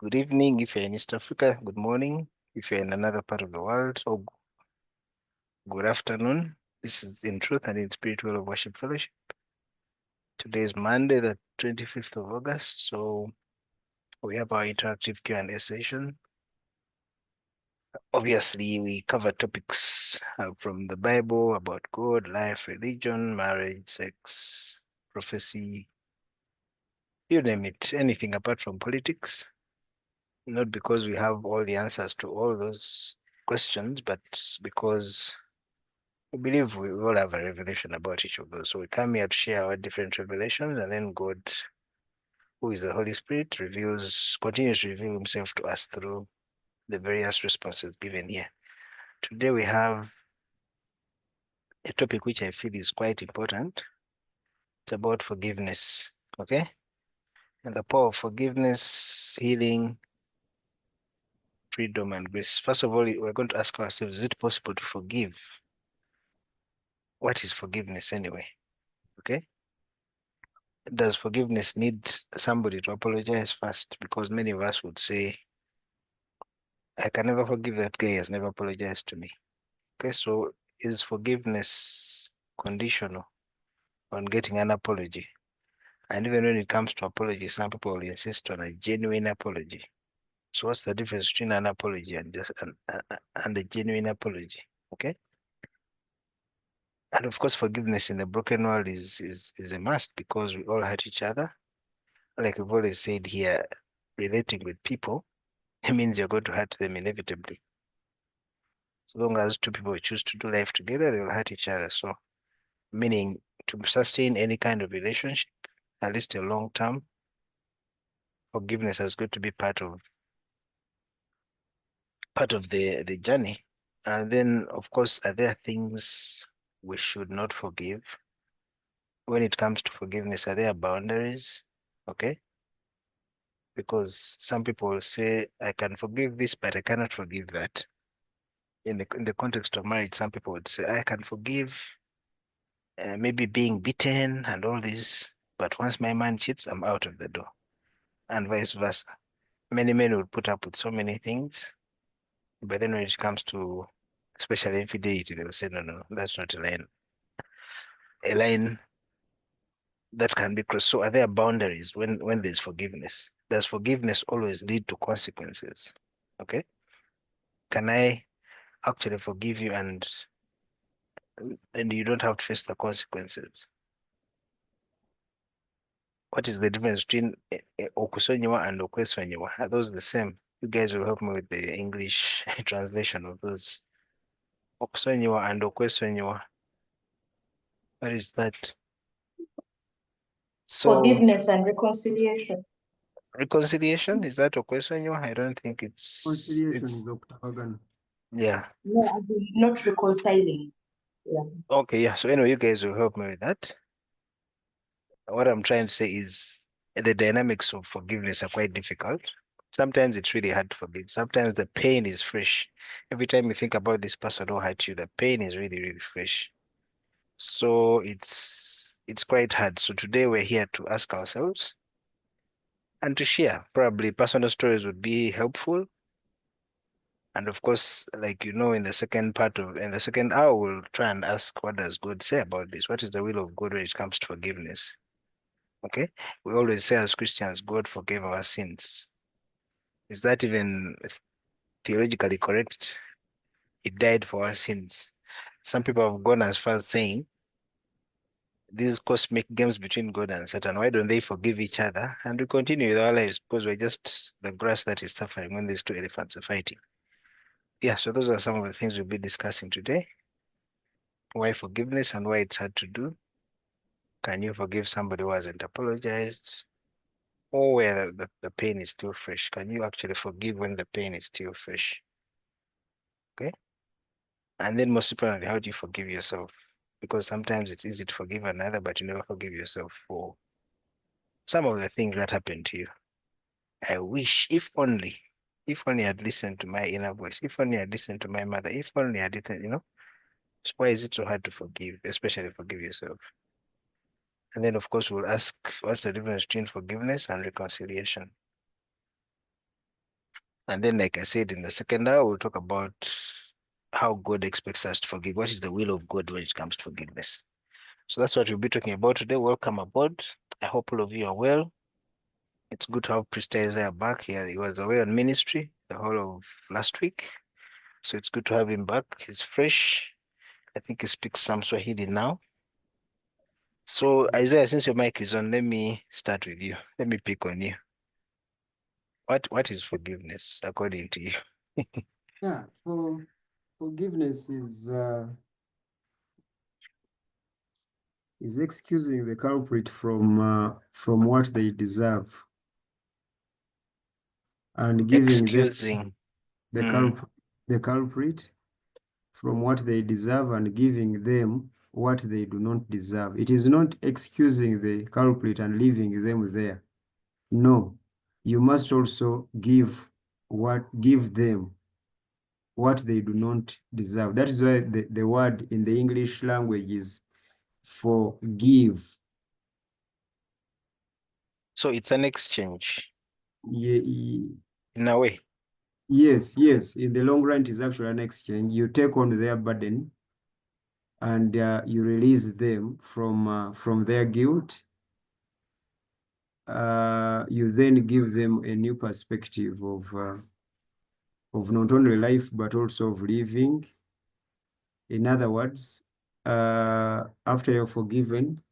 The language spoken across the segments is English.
Good evening if you're in East Africa. Good morning if you're in another part of the world. Or good afternoon. This is In Truth and in Spirit World of Worship Fellowship. Today is Monday, the 25th of August. So we have our interactive Q&A session. Obviously, we cover topics from the Bible about God, life, religion, marriage, sex, prophecy, you name it, anything apart from politics. Not because we have all the answers to all those questions, but because we believe we all have a revelation about each of those. So we come here to share our different revelations, and then God, who is the Holy Spirit, continues to reveal himself to us through the various responses given here. Today we have a topic which I feel is quite important. It's about forgiveness, okay? And the power of forgiveness, healing, freedom, and grace. First of all, we're going to ask ourselves, is it possible to forgive? What is forgiveness anyway? Okay? Does forgiveness need somebody to apologize first? Because many of us would say, I can never forgive that guy, he has never apologized to me. Okay, so is forgiveness conditional on getting an apology? And even when it comes to apology, some people will insist on a genuine apology. So what's the difference between an apology and and a genuine apology? Okay. And of course, forgiveness in the broken world is a must because we all hurt each other. Like we've always said here, relating with people, it means you're going to hurt them inevitably. As long as two people choose to do life together, they will hurt each other. So, meaning to sustain any kind of relationship, at least a long term, forgiveness has got to be part of the journey. And then, of course, are there things we should not forgive? When it comes to forgiveness, are there boundaries? Okay. Because some people will say, I can forgive this, but I cannot forgive that. In the context of marriage, some people would say, I can forgive maybe being beaten and all this, but once my man cheats, I'm out of the door, and vice versa. Many men will put up with so many things, but then when it comes to especially infidelity, they'll say, no, no, that's not a line that can be crossed. So are there boundaries when there's forgiveness? Does forgiveness always lead to consequences? Okay. Can I actually forgive you and you don't have to face the consequences? What is the difference between okusonyiwa and okwesonyiwa? Are those the same? You guys will help me with the English translation of those. Okusonyiwa and okwesonyiwa. What is that? So Forgiveness and reconciliation. reconciliation, is that okwesonyiwa? I don't think Conciliation is Octagon. yeah. No, I mean, not reconciling. Yeah. Okay, yeah. So anyway, you guys will help me with that. What I'm trying to say is the dynamics of forgiveness are quite difficult. Sometimes it's really hard to forgive. Sometimes the pain is fresh. Every time you think about this person who hurt you, the pain is really, really fresh. So it's quite hard. So today we're here to ask ourselves and to share. Probably personal stories would be helpful. And of course, like in the second hour, we'll try and ask, what does God say about this? What is the will of God when it comes to forgiveness? Okay. We always say as Christians, God forgave our sins. Is that even theologically correct? It died for our sins. Some people have gone as far as saying these cosmic games between God and Satan, why don't they forgive each other and we continue with our lives because we're just the grass that is suffering when these two elephants are fighting? Yeah, so those are some of the things we'll be discussing today. Why forgiveness and why it's hard to do. Can you forgive somebody who hasn't apologized? Or where the pain is still fresh? Can you actually forgive when the pain is still fresh? Okay. And then most importantly, how do you forgive yourself? Because sometimes it's easy to forgive another, but you never forgive yourself for some of the things that happened to you. I wish, if only I'd listened to my inner voice, if only I'd listened to my mother, if only I didn't. So why is it so hard to forgive, especially forgive yourself? And then, of course, we'll ask, what's the difference between forgiveness and reconciliation? And then, like I said, in the second hour, we'll talk about how God expects us to forgive. What is the will of God when it comes to forgiveness? So that's what we'll be talking about today. Welcome aboard. I hope all of you are well. It's good to have Priest Isaiah back here. He was away on ministry the whole of last week. So it's good to have him back. He's fresh. I think he speaks some Swahili now. So Isaiah, since your mic is on, let me start with you. Let me pick on you. What is forgiveness according to you? Yeah, forgiveness is excusing the culprit from what they deserve and giving them Excusing. the culprit from what they deserve and giving them what they do not deserve. It is not excusing the culprit and leaving them there. No, you must also give them what they do not deserve. That is why the word in the English language is forgive. So it's an exchange Ye- in a way. Yes, yes. In the long run, it is actually an exchange. You take on their burden and you release them from their guilt. You then give them a new perspective of not only life, but also of living. In other words, after you're forgiven,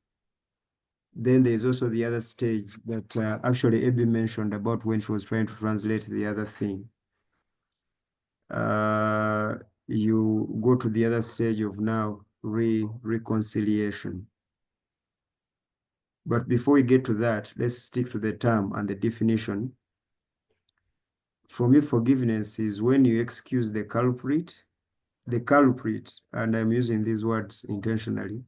then there's also the other stage that actually Abby mentioned about when she was trying to translate the other thing. You go to the other stage of now reconciliation. But before we get to that, let's stick to the term and the definition. For me, forgiveness is when you excuse the culprit, and I'm using these words intentionally,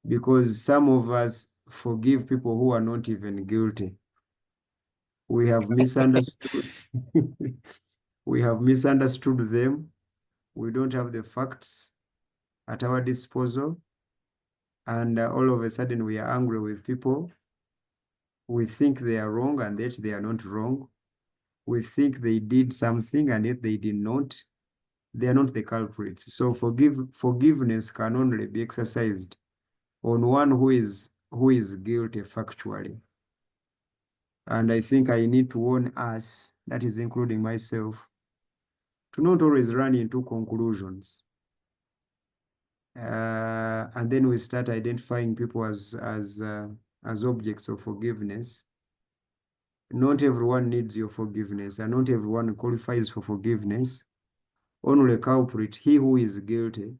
because some of us forgive people who are not even guilty. We have misunderstood. We have misunderstood them. We don't have the facts at our disposal. And all of a sudden we are angry with people. We think they are wrong and yet they are not wrong. We think they did something and yet they did not. They are not the culprits. So forgiveness can only be exercised on one who is guilty factually. And I think I need to warn us, that is including myself, to not always run into conclusions. And then we start identifying people as objects of forgiveness. Not everyone needs your forgiveness, and not everyone qualifies for forgiveness. Only a culprit, he who is guilty,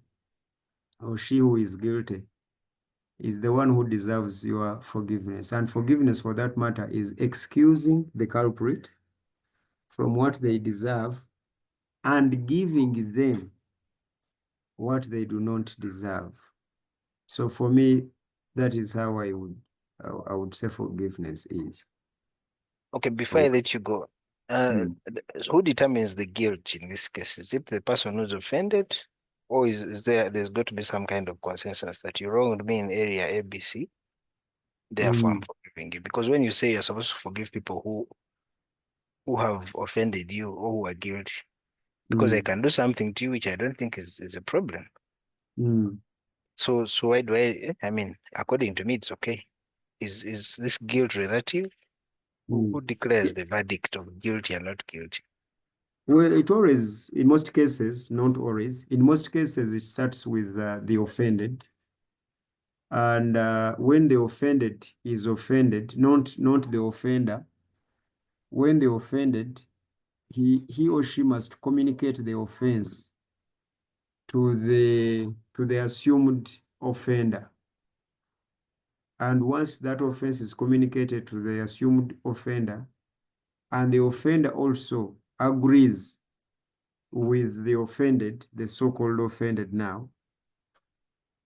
or she who is guilty, is the one who deserves your forgiveness. And forgiveness, for that matter, is excusing the culprit from what they deserve and giving them what they do not deserve. So for me, that is how I would say forgiveness is. Okay, before I let you go, who determines the guilt in this case? Is it the person who's offended, or is there's got to be some kind of consensus that you wronged me in area ABC, therefore I'm forgiving you? Because when you say you're supposed to forgive people who have offended you or who are guilty, because I can do something to you which I don't think is a problem. So why do I mean, according to me, it's okay. Is this guilt relative? Who declares the verdict of guilty and not guilty? Well, it always, in most cases, not always, in most cases, it starts with the offended. And when the offended is offended, not the offender, when the offended, he or she must communicate the offense to the assumed offender. And once that offense is communicated to the assumed offender, and the offender also agrees with the offended, the so-called offended now,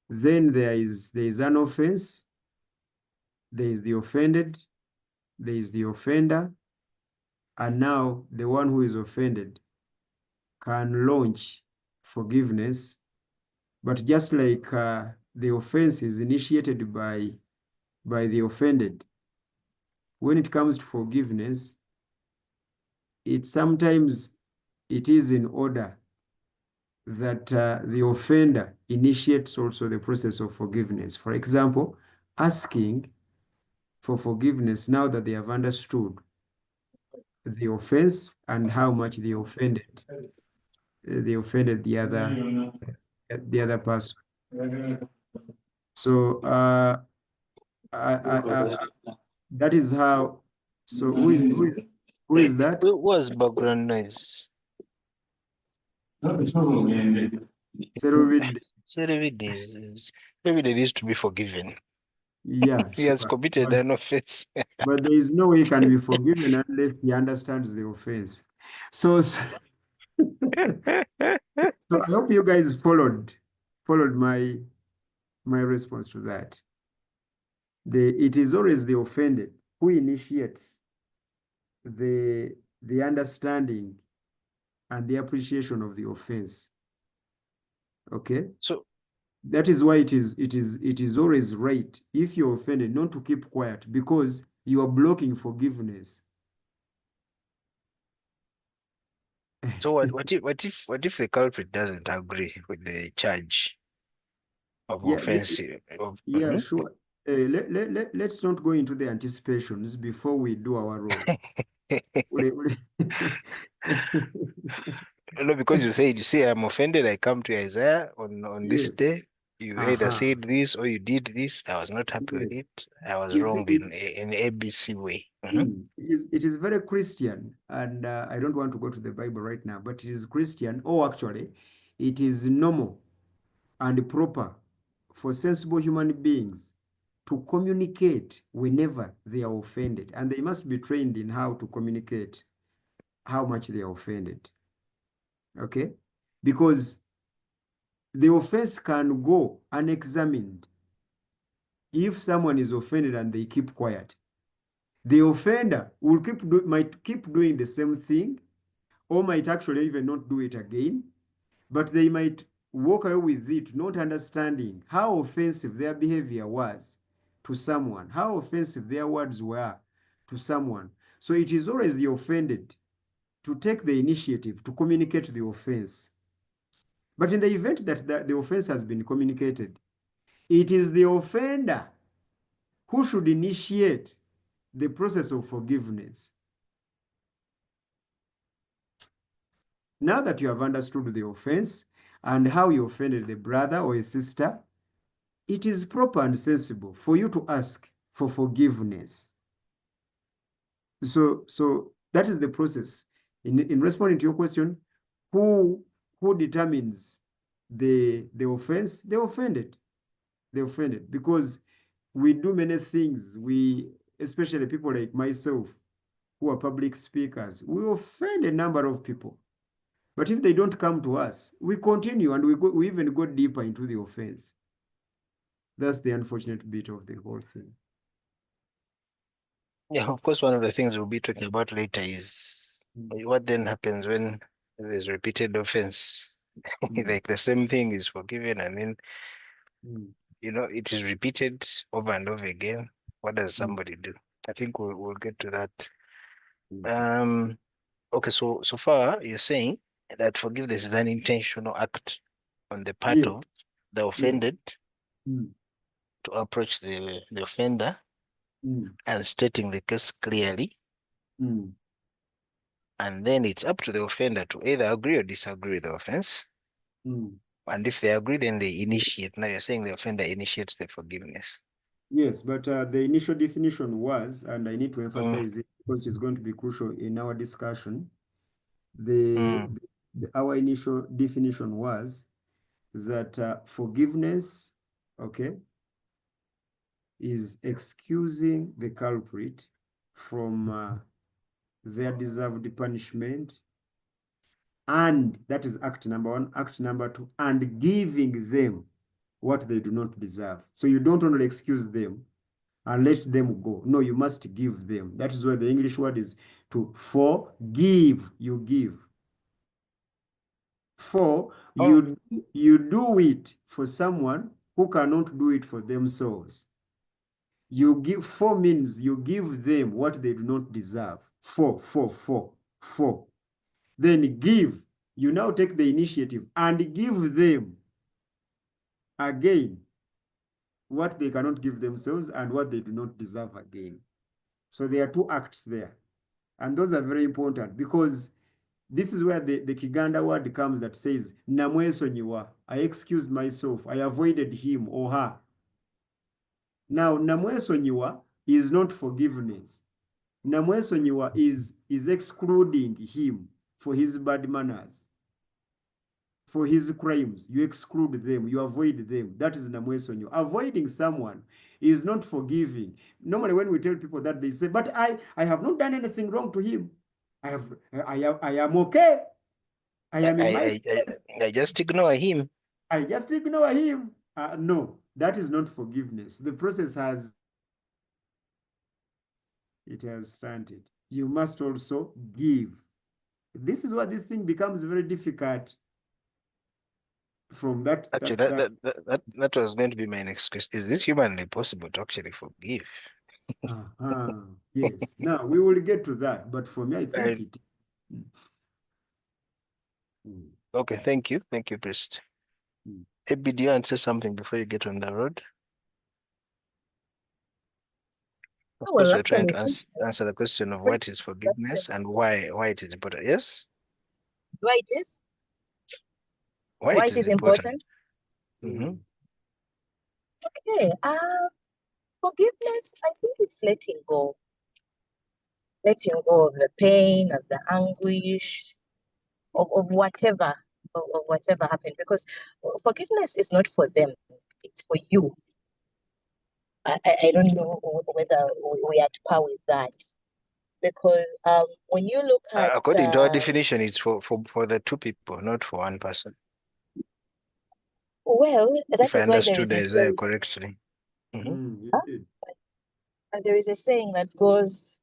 then there is an offense, there is the offended, there is the offender, and now the one who is offended can launch forgiveness. But just like the offense is initiated by the offended, when it comes to forgiveness, sometimes it is in order that the offender initiates also the process of forgiveness. For example, asking for forgiveness now that they have understood the offense and how much they offended the other person. So that is how. So who is that? What was background noise? Serubid. Maybe they needs to be forgiven. Yeah, He has sure. committed an offense. But there is no way he can be forgiven unless he understands the offense. So I hope you guys followed my response to that. It is always the offended who initiates the understanding and the appreciation of the offense. Okay? So that is why it is always right, if you're offended, not to keep quiet, because you are blocking forgiveness. So what if the culprit doesn't agree with the charge of Yeah, offense? yeah, sure. Let's not go into the anticipations before we do our role. No, because you say I'm offended, I come to Isaiah on this Yes. day. You either Uh-huh. said this or you did this. I was not happy with Yes. it. I was You see, wrong in ABC way. it is very Christian, and I don't want to go to the Bible right now, but it is Christian, or actually, it is normal and proper for sensible human beings to communicate whenever they are offended, and they must be trained in how to communicate how much they are offended. Okay? Because the offense can go unexamined. If someone is offended and they keep quiet, the offender will might keep doing the same thing, or might actually even not do it again, but they might walk away with it, not understanding how offensive their behavior was to someone, how offensive their words were to someone. So it is always the offended to take the initiative to communicate the offense. But in the event that the offense has been communicated, it is the offender who should initiate the process of forgiveness. Now that you have understood the offense and how you offended the brother or a sister, it is proper and sensible for you to ask for forgiveness. So that is the process. In responding to your question, who determines the offense? The offended. The offended. Because we do many things. Especially people like myself, who are public speakers, we offend a number of people. But if they don't come to us, we continue and we even go deeper into the offense. That's the unfortunate bit of the whole thing. Yeah, of course, one of the things we'll be talking about later is what then happens when there's repeated offense. Like the same thing is forgiven and then, it is repeated over and over again. What does somebody do? I think we'll get to that. Okay, so far you're saying that forgiveness is an intentional act on the part Yes. of the offended Mm. to approach the offender Mm. and stating the case clearly. Mm. And then it's up to the offender to either agree or disagree with the offense. Mm. And if they agree, then they initiate. Now you're saying the offender initiates the forgiveness. Yes, but the initial definition was, and I need to emphasize it because it is going to be crucial in our discussion. Our initial definition was that forgiveness, okay, is excusing the culprit from their deserved punishment. And that is act number one. Act number two, and giving them what they do not deserve. So you don't only excuse them and let them go. No, you must give them. That is why the English word is to forgive. You give. You do it for someone who cannot do it for themselves. You give. For means you give them what they do not deserve. For. 4. Then give. You now take the initiative and give them again what they cannot give themselves and what they do not deserve again. So there are 2 acts there. And those are very important because this is where the Kiganda word comes that says, namwesonyiwa. I excused myself. I avoided him or her. Now, namwesonyiwa is not forgiveness. Namwesonyiwa is excluding him for his bad manners, for his crimes. You exclude them, you avoid them. That is namwesonyiwa. Avoiding someone is not forgiving. Normally, when we tell people that, they say, but I have not done anything wrong to him. I am okay. I am in my place. I just ignore him. I just ignore him. No, that is not forgiveness. The process has started. You must also give. This is where this thing becomes very difficult. From that, Actually, that was going to be my next question. Is it humanly possible to actually forgive? Yes. Now we will get to that, but for me, I think it. Okay, thank you, priest. Abby, do you want to say something before you get on the road? Of course, we're trying to answer the question of what is forgiveness and why it is important. Yes? Why it is? Why it is important? Okay. Forgiveness, I think it's letting go. Letting go of the pain, of the anguish, of whatever, of whatever happened. Because forgiveness is not for them, it's for you. I don't know whether we are at par with that. Because when you look at according to our definition, it's for the 2 people, not for 1 person. Well, that if is why there is Isaiah correctly. There is a saying that goes,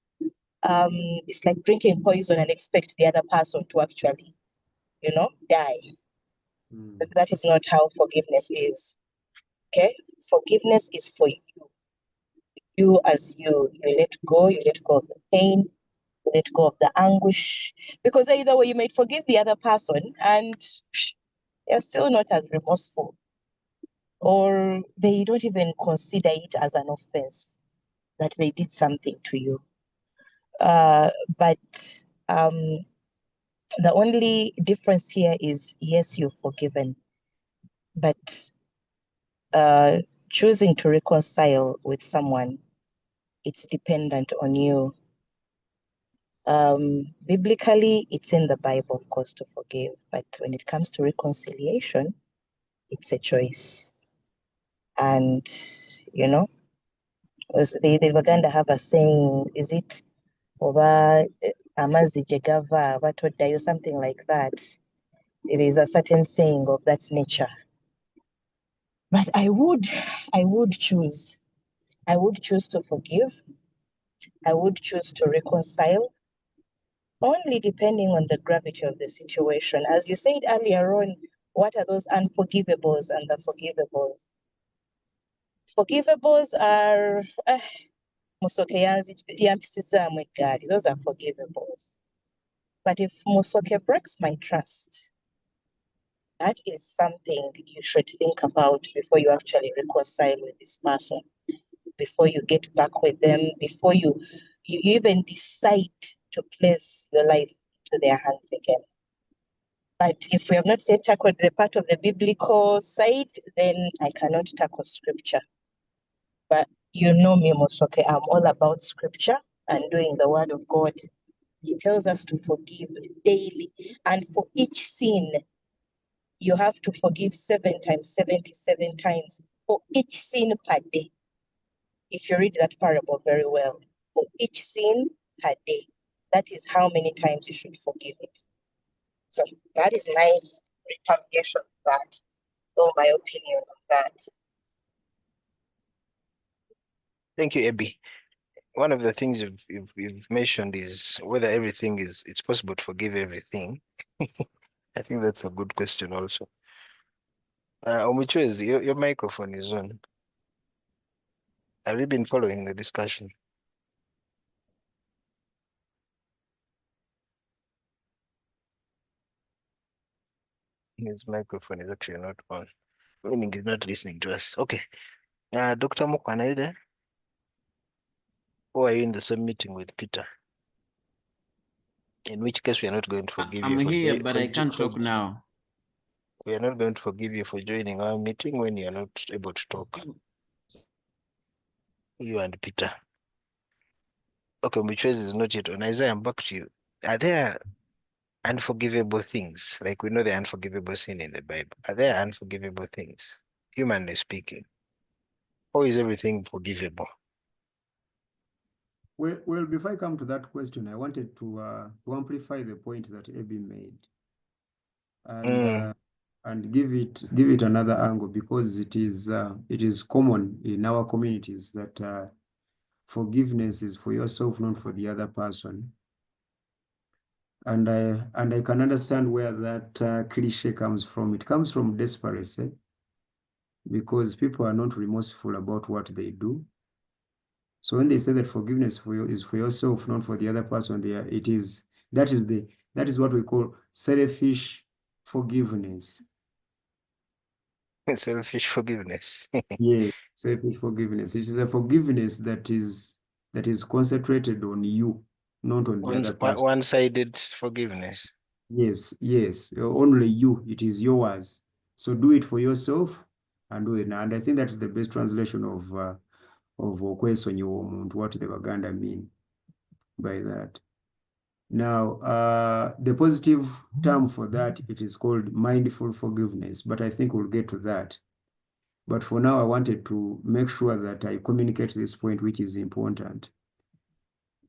it's like drinking poison and expect the other person to actually, die. But that is not how forgiveness is. Okay? Forgiveness is for you. You as you let go of the pain, you let go of the anguish. Because either way, you may forgive the other person and you're still not as remorseful. Or they don't even consider it as an offense that they did something to you. But the only difference here is, yes, you're forgiven, but choosing to reconcile with someone, it's dependent on you. Biblically, it's in the Bible, of course, to forgive, but when it comes to reconciliation, it's a choice. And, they were going to have a saying, is it over amazi jegava or something like that. It is a certain saying of that nature. But I would choose to forgive. I would choose to reconcile, only depending on the gravity of the situation. As you said earlier on, what are those unforgivables and the forgivables? Forgivables are musoke yampisizaamu eggaali. Those are forgivables. But if musoke breaks my trust, that is something you should think about before you actually reconcile with this person, before you get back with them, before you even decide to place your life into their hands again. But if we have not yet tackled the part of the biblical side, then I cannot tackle scripture. But you know me, Mosoke, I'm all about scripture and doing the word of God. He tells us to forgive daily. And for each sin, you have to forgive 7 times, 77 times for each sin per day. If you read that parable very well, for each sin per day, that is how many times you should forgive it. So that is my retaliation of that, or my opinion on that. Thank you, Abby. One of the things you've mentioned is whether it's possible to forgive everything. I think that's a good question also. Omuchwezi, your microphone is on. Have you been following the discussion? His microphone is actually not on. Meaning he's not listening to us. Okay. Dr. Mukwan, are you there? Or are you in the same meeting with Peter? In which case, we are not going to forgive you I'm for here, but I can't talk now. We are not going to forgive you for joining our meeting when you are not able to talk. You and Peter. Okay, which is not yet on. Isaiah, I'm back to you. Are there unforgivable things? Like we know the unforgivable sin in the Bible. Are there unforgivable things, humanly speaking? Or is everything forgivable? Well, before I come to that question, I wanted to amplify the point that Abby made and give it another angle, because it is common in our communities that forgiveness is for yourself, not for the other person. And I can understand where that cliche comes from. It comes from desperation, because people are not remorseful about what they do. So when they say that forgiveness is for yourself, not for the other person, that is what we call selfish forgiveness. Selfish forgiveness. Yeah, selfish forgiveness. It is a forgiveness that is concentrated on you, not on the other person. One-sided forgiveness. Yes, only you. It is yours. So do it for yourself and do it. And I think that's the best translation of okwesonyiwa omuntu, what the Baganda mean by that. Now, the positive term for that, it is called mindful forgiveness, but I think we'll get to that. But for now, I wanted to make sure that I communicate this point, which is important.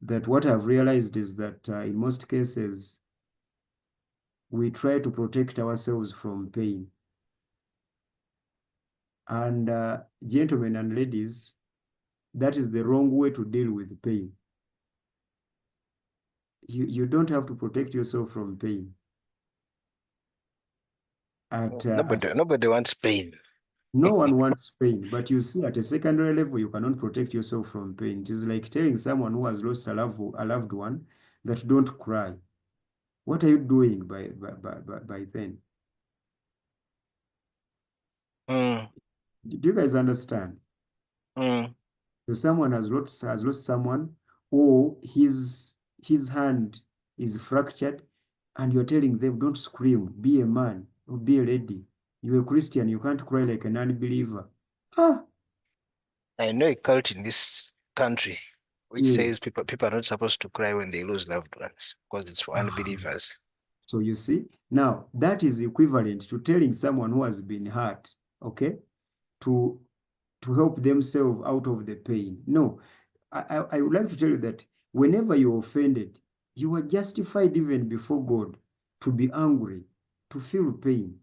That what I've realized is that in most cases, we try to protect ourselves from pain. And gentlemen and ladies, that is the wrong way to deal with pain. You don't have to protect yourself from pain. Nobody wants pain. No one wants pain, but you see, at a secondary level, you cannot protect yourself from pain. It is like telling someone who has lost a loved one that don't cry. What are you doing by then? Do you guys understand? So someone has lost someone, or his hand is fractured, and you're telling them, don't scream, be a man, or be a lady. You're a Christian, you can't cry like an unbeliever. I know a cult in this country which Yes. says people are not supposed to cry when they lose loved ones because it's for unbelievers. So you see, now that is equivalent to telling someone who has been hurt, okay, to help themselves out of the pain. No, I would like to tell you that whenever you're offended, you are justified even before God to be angry, to feel pain.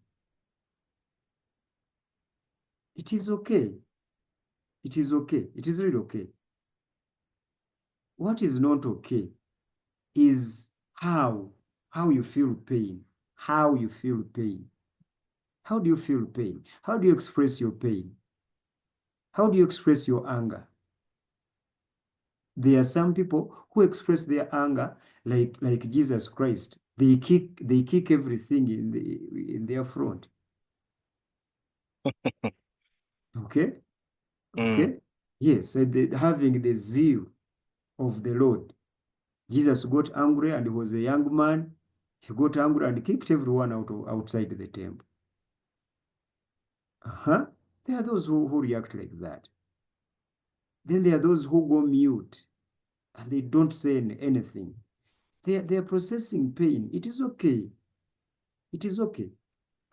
It is okay. It is okay. It is really okay. What is not okay is how you feel pain. How you feel pain. How do you feel pain? How do you express your pain? How do you express your anger? There are some people who express their anger like Jesus Christ. They kick everything in their front. Okay? Okay? Yes, so having the zeal of the Lord. Jesus got angry and he was a young man. He got angry and kicked everyone outside the temple. There are those who react like that. Then there are those who go mute and they don't say anything. They are processing pain. It is okay. It is okay.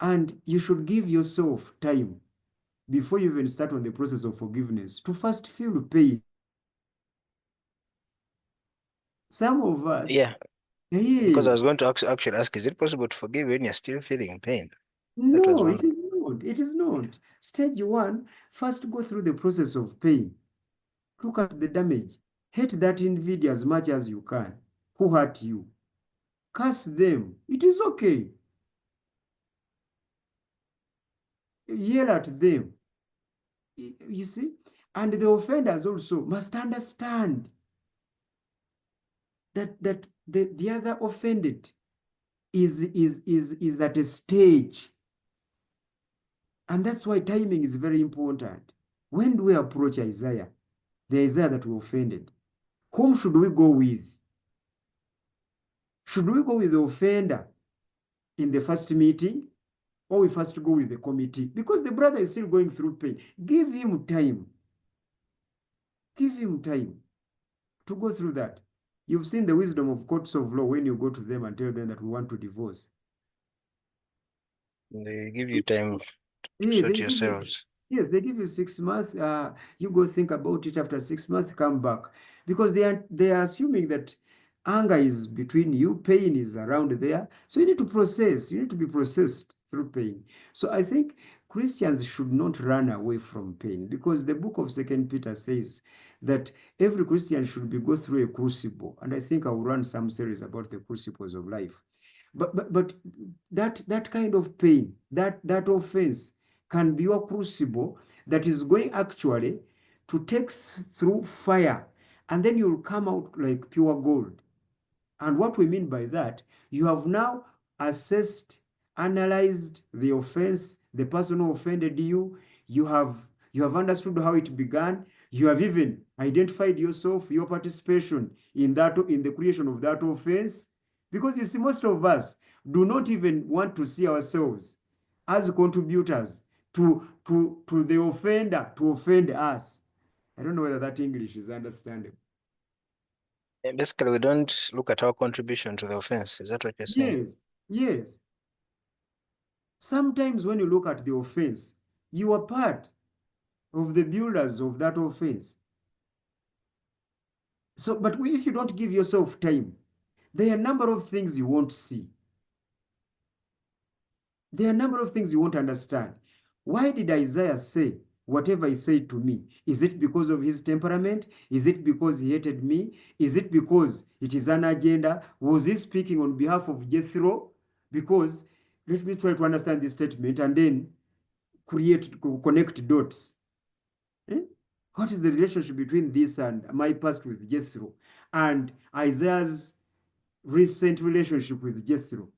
And you should give yourself time before you even start on the process of forgiveness to first feel pain. Some of us. Yeah. Because I was going to actually ask, is it possible to forgive when you're still feeling pain? No, it is not. It is not. Stage one, first go through the process of pain. Look at the damage. Hate that individual as much as you can who hurt you. Curse them. It is okay. Yell at them. You see? And the offenders also must understand that the other offended is at a stage And that's why timing is very important. When do we approach Isaiah, the Isaiah that we offended? Whom should we go with? Should we go with the offender in the first meeting, or we first go with the committee? Because the brother is still going through pain. Give him time. Give him time to go through that. You've seen the wisdom of courts of law when you go to them and tell them that we want to divorce. They give you time to Yeah, sort they give you, yourselves. yes, they give you 6 months. You go think about it. After 6 months, come back, because they are assuming that anger is between you, pain is around there. So you need to process. You need to be processed through pain. So I think Christians should not run away from pain, because the book of 2 Peter says that every Christian should go through a crucible. And I think I'll run some series about the crucibles of life. But that kind of pain, that offense can be your crucible that is going actually to take through fire, and then you'll come out like pure gold. And what we mean by that, you have now assessed, analyzed the offense, the person who offended you. You have understood how it began. You have even identified yourself, your participation in the creation of that offense. Because you see, most of us do not even want to see ourselves as contributors to the offender to offend us. I don't know whether that English is understandable. Basically, we don't look at our contribution to the offense. Is that what you're saying? Yes, yes. Sometimes when you look at the offense, you are part of the builders of that offense. So, but if you don't give yourself time, there are a number of things you won't see. There are a number of things you won't understand. Why did Isaiah say whatever he said to me? Is it because of his temperament? Is it because he hated me? Is it because it is an agenda? Was he speaking on behalf of Jethro? Because let me try to understand this statement and then connect dots. What is the relationship between this and my past with Jethro and Isaiah's recent relationship with Jethro?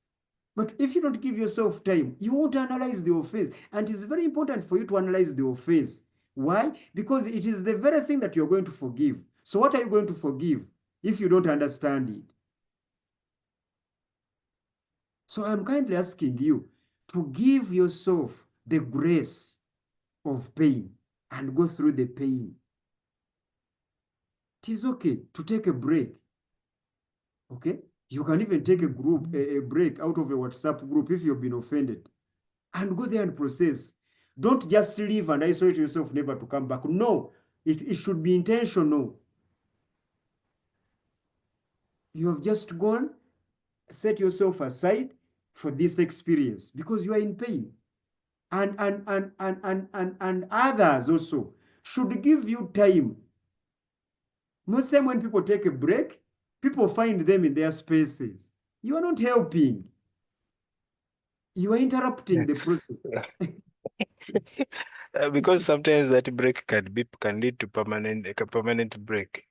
But if you don't give yourself time, you won't analyze the offense. And it's very important for you to analyze the offense. Why? Because it is the very thing that you're going to forgive. So what are you going to forgive if you don't understand it? So I'm kindly asking you to give yourself the grace of pain and go through the pain. It is okay to take a break. Okay? You can even take a break out of a WhatsApp group if you've been offended, and go there and process. Don't just leave and isolate yourself never to come back. No, it should be intentional. You have just gone, set yourself aside for this experience because you are in pain. And others also should give you time. Most time when people take a break, people find them in their spaces. You are not helping. You are interrupting the process. Because sometimes that break can lead to a permanent break.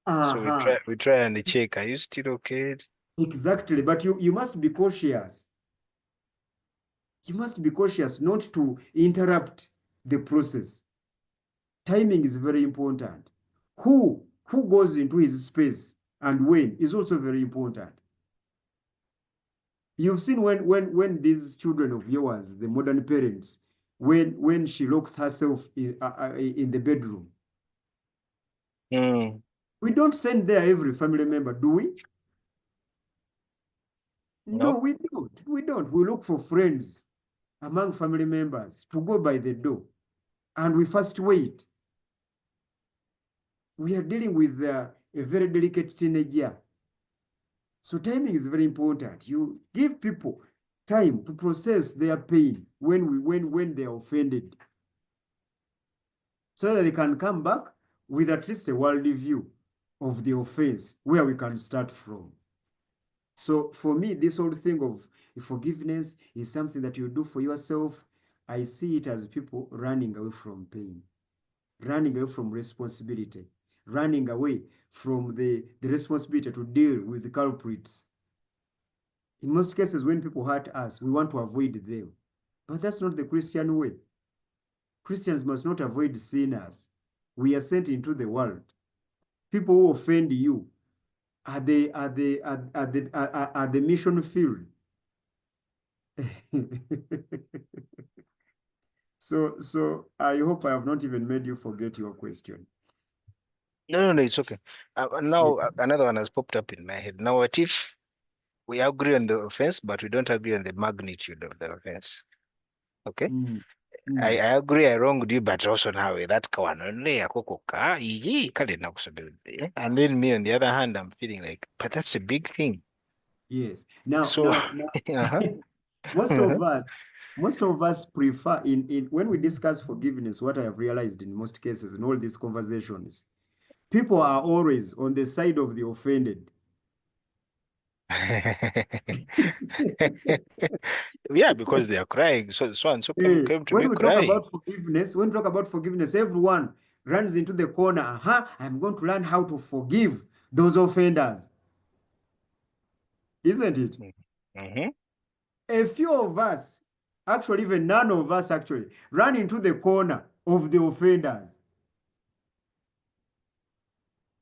So we try and check. Are you still okay? Exactly, but you must be cautious. You must be cautious not to interrupt the process. Timing is very important. Who goes into his space and when is also very important. You've seen when these children of yours, the modern parents, when she locks herself in the bedroom. We don't send there every family member, do we? No, Nope. we don't. We don't. We look for friends among family members to go by the door, and we first wait. We are dealing with a very delicate teenager. So timing is very important. You give people time to process their pain when they are offended, so that they can come back with at least a worldly view of the offense where we can start from. So for me, this whole thing of forgiveness is something that you do for yourself. I see it as people running away from pain, running away from responsibility, running away from the responsibility to deal with the culprits. In most cases, when people hurt us, we want to avoid them. But that's not the Christian way. Christians must not avoid sinners. We are sent into the world. People who offend you are the mission field. So I hope I have not even made you forget your question. No, it's okay. Now another one has popped up in my head. Now, what if we agree on the offense, but we don't agree on the magnitude of the offense? Okay. I agree I wronged you, but also now that kawan only akokoka iji kale nakusobe. And then me on the other hand, I'm feeling like, but that's a big thing. Yes. Now, So now most of us prefer in when we discuss forgiveness, what I have realized in most cases in all these conversations, people are always on the side of the offended. yeah, because they are crying. So and so came to When me we talk crying. about forgiveness, everyone runs into the corner. I'm going to learn how to forgive those offenders. Isn't it? Mm-hmm. A few of us, actually even none of us actually, run into the corner of the offenders.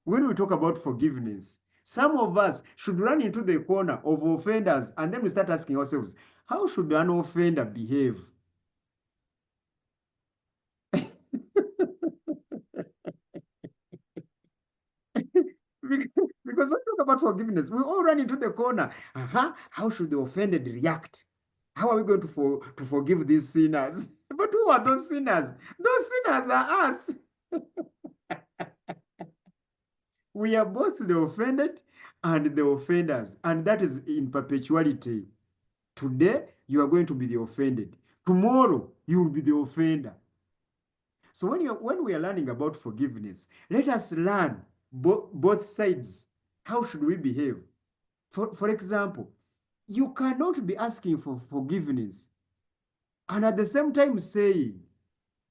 When we talk about forgiveness, some of us should run into the corner of offenders, and then we start asking ourselves, how should an offender behave? Because when we talk about forgiveness, we all run into the corner. How should the offended react? How are we going to forgive these sinners? But who are those sinners? Those sinners are us. We are both the offended and the offenders, and that is in perpetuality. Today, you are going to be the offended. Tomorrow, you will be the offender. So when we are learning about forgiveness, let us learn both sides. How should we behave? For example, you cannot be asking for forgiveness and at the same time saying,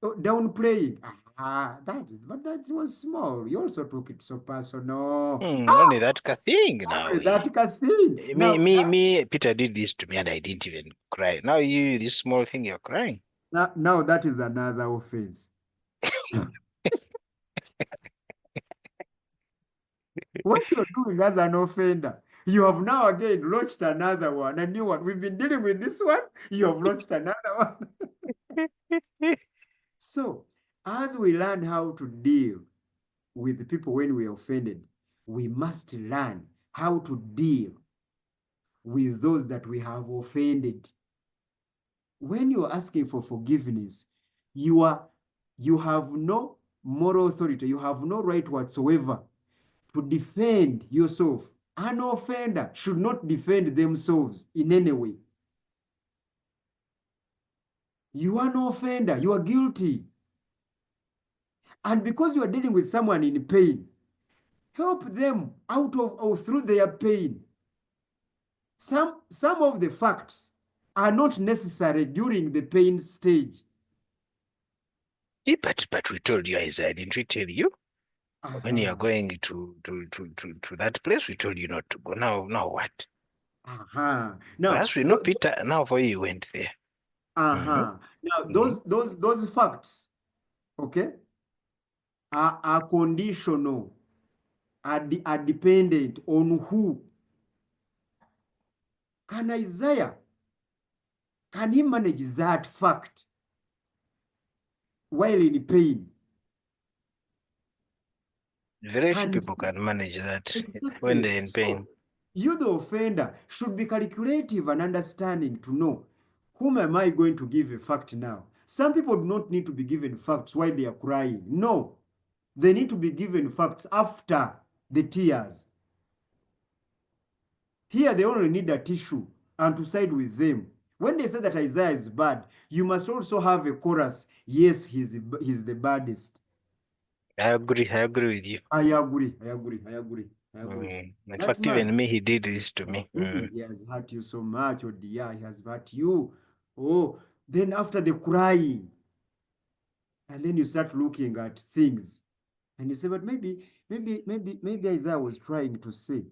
downplaying, but that was small. You also took it so personal. Only that thing now. That thing. Me, Peter did this to me and I didn't even cry. Now you, this small thing, you're crying. Now that is another offense. What you're doing as an offender, you have now again launched another one, a new one. We've been dealing with this one, you have launched another one. So, as we learn how to deal with people when we are offended, we must learn how to deal with those that we have offended. When you're asking for forgiveness, you have no moral authority, you have no right whatsoever to defend yourself. An offender should not defend themselves in any way. You are no offender, you are guilty. And because you are dealing with someone in pain, help them out of or through their pain. Some of the facts are not necessary during the pain stage. Yeah, but we told you, Isaiah, didn't we tell you? When you are going to that place, we told you not to go. Now what? Now, But as we know, Peter, now for you went there. Now, those facts, okay, are conditional, are dependent on who. Can Isaiah, can he manage that fact while in pain? Very few people can manage that when they're in pain. So, you, the offender, should be calculative and understanding to know, whom am I going to give a fact now? Some people do not need to be given facts while they are crying. No, they need to be given facts after the tears. Here, they only need a tissue and to side with them. When they say that Isaiah is bad, you must also have a chorus. Yes, he's the baddest. I agree with you. I agree. In fact, even me, he did this to me. He has hurt you so much, oh dear, he has hurt you. Oh, then after the crying, and then you start looking at things, and you say, but maybe Isaiah was trying to say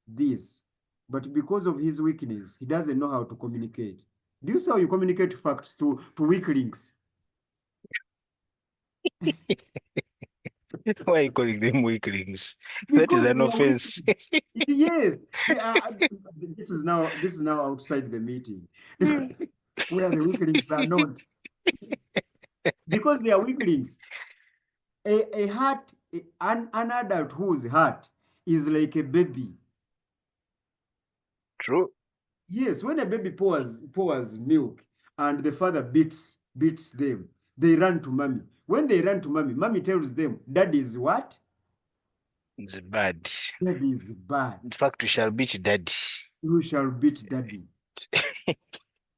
this, but because of his weakness, he doesn't know how to communicate. Do you see how you communicate facts to weaklings? Why are you calling them weaklings? That is Because an they are offense. weaklings. Yes, they are. This is now outside the meeting, where the weaklings are not, because they are weaklings. A heart, an adult whose heart is like a baby. True. Yes, when a baby pours milk and the father beats them, they run to mommy. When they run to mommy, mommy tells them, "Daddy is what? It's bad. Daddy is bad. In fact, we shall beat daddy. You shall beat daddy."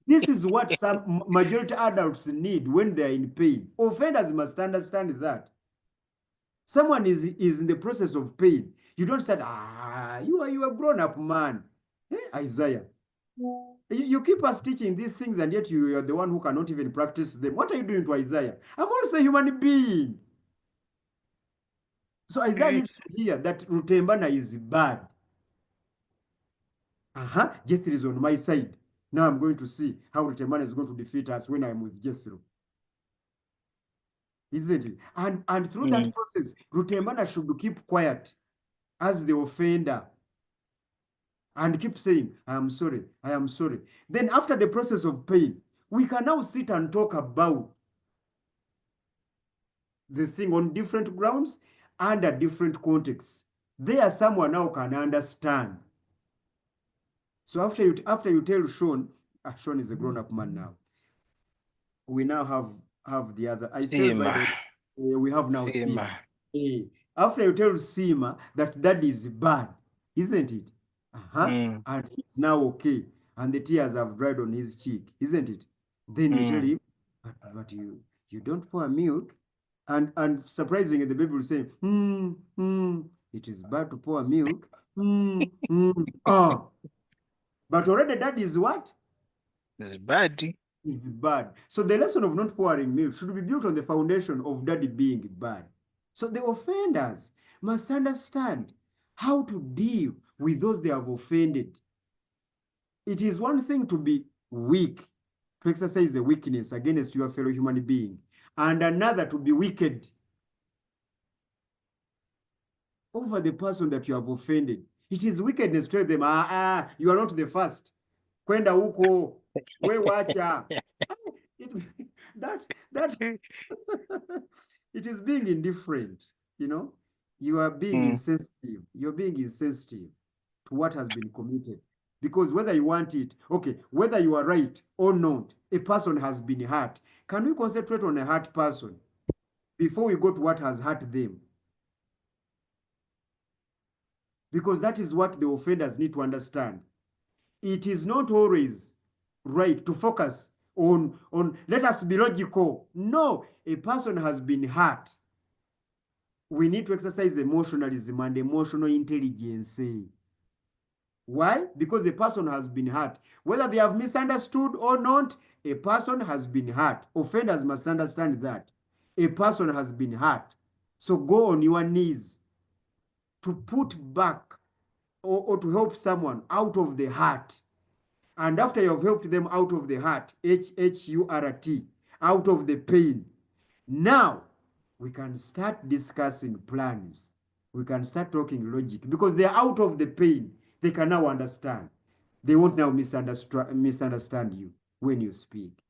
This is what some majority adults need when they are in pain. Offenders must understand that. Someone is in the process of pain. You don't say, you are grown up man. Isaiah. You keep us teaching these things, and yet you are the one who cannot even practice them. What are you doing to Isaiah? I'm also a human being. So Isaiah needs to hear that Rutembana is bad. Jethro is on my side. Now I'm going to see how Rutembana is going to defeat us when I'm with Jethro. Isn't it? And through that process, Rutembana should keep quiet as the offender and keep saying, "I am sorry, I am sorry." Then after the process of pain, we can now sit and talk about the thing on different grounds under different contexts. There, someone now can understand. So after you tell Sean, Sean is a grown-up man now. We now have the other. I tell by the way, we have now Sima. After you tell Sima that daddy is bad, isn't it? And it's now okay, and the tears have dried on his cheek, isn't it? Then you tell him, but you don't pour milk. And surprisingly, the baby will say, it is bad to pour milk. But already that is what? It's bad. Is bad. So the lesson of not pouring milk should be built on the foundation of daddy being bad. So the offenders must understand how to deal with those they have offended. It is one thing to be weak, to exercise a weakness against your fellow human being, and another to be wicked over the person that you have offended. It is wickedness to tell them, you are not the first. Kwenda huko, we wacha. That it is being indifferent, you know. You are being insensitive. You're being insensitive to what has been committed. Because whether you want it, okay, whether you are right or not, a person has been hurt. Can we concentrate on a hurt person before we go to what has hurt them? Because that is what the offenders need to understand. It is not always right to focus on let us be logical. No, a person has been hurt. We need to exercise emotionalism and emotional intelligence. Why? Because a person has been hurt. Whether they have misunderstood or not, a person has been hurt. Offenders must understand that. A person has been hurt. So go on your knees to put back or to help someone out of the hurt. And after you have helped them out of the hurt, H-U-R-T, out of the pain, now we can start discussing plans. We can start talking logic because they are out of the pain. They can now understand. They won't now misunderstand you when you speak.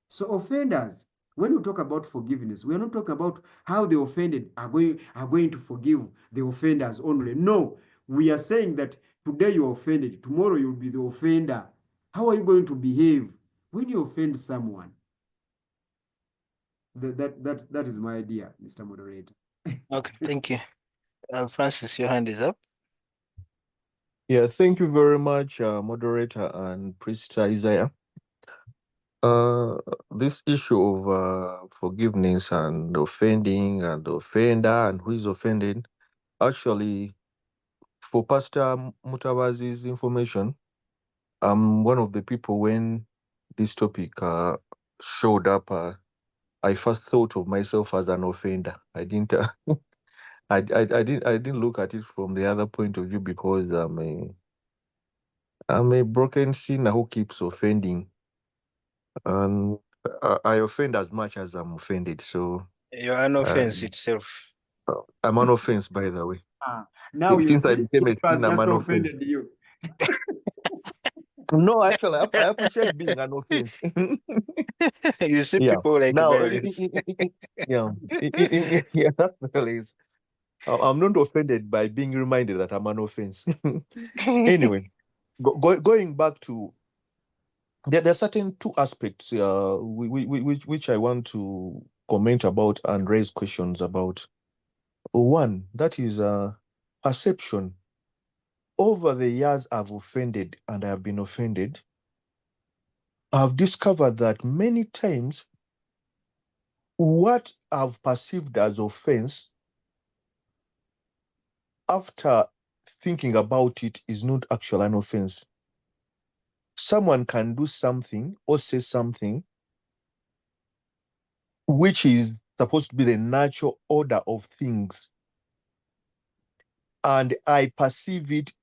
So offenders, when we talk about forgiveness, we are not talking about how the offended are going to forgive the offenders only. No, we are saying that today you're offended, tomorrow you'll be the offender. How are you going to behave when you offend someone? That is my idea, Mr. Moderator. Okay, thank you. Francis, your hand is up. Yeah, thank you very much, moderator and priest Isaiah. This issue of forgiveness and offending and the offender and who is offended, actually, for Pastor Mutawazi's information, I'm one of the people when this topic showed up, I first thought of myself as an offender. I didn't, I didn't look at it from the other point of view because I'm a broken sinner who keeps offending, and I offend as much as I'm offended. So You're an offense itself. I'm an offense, by the way. Now you Since I see, became a it was teen, I'm just an offense. offended you. No, actually, I appreciate being an offense. You see Yeah. people like Now, violence. yeah, yeah, that's really is. I'm not offended by being reminded that I'm an offense. Anyway, going back to there are certain two aspects which I want to comment about and raise questions about. One, that is perception. Over the years I've offended and I have been offended, I've discovered that many times what I've perceived as offense, after thinking about it, is not actually an offense. Someone can do something or say something which is supposed to be the natural order of things, and I perceive it's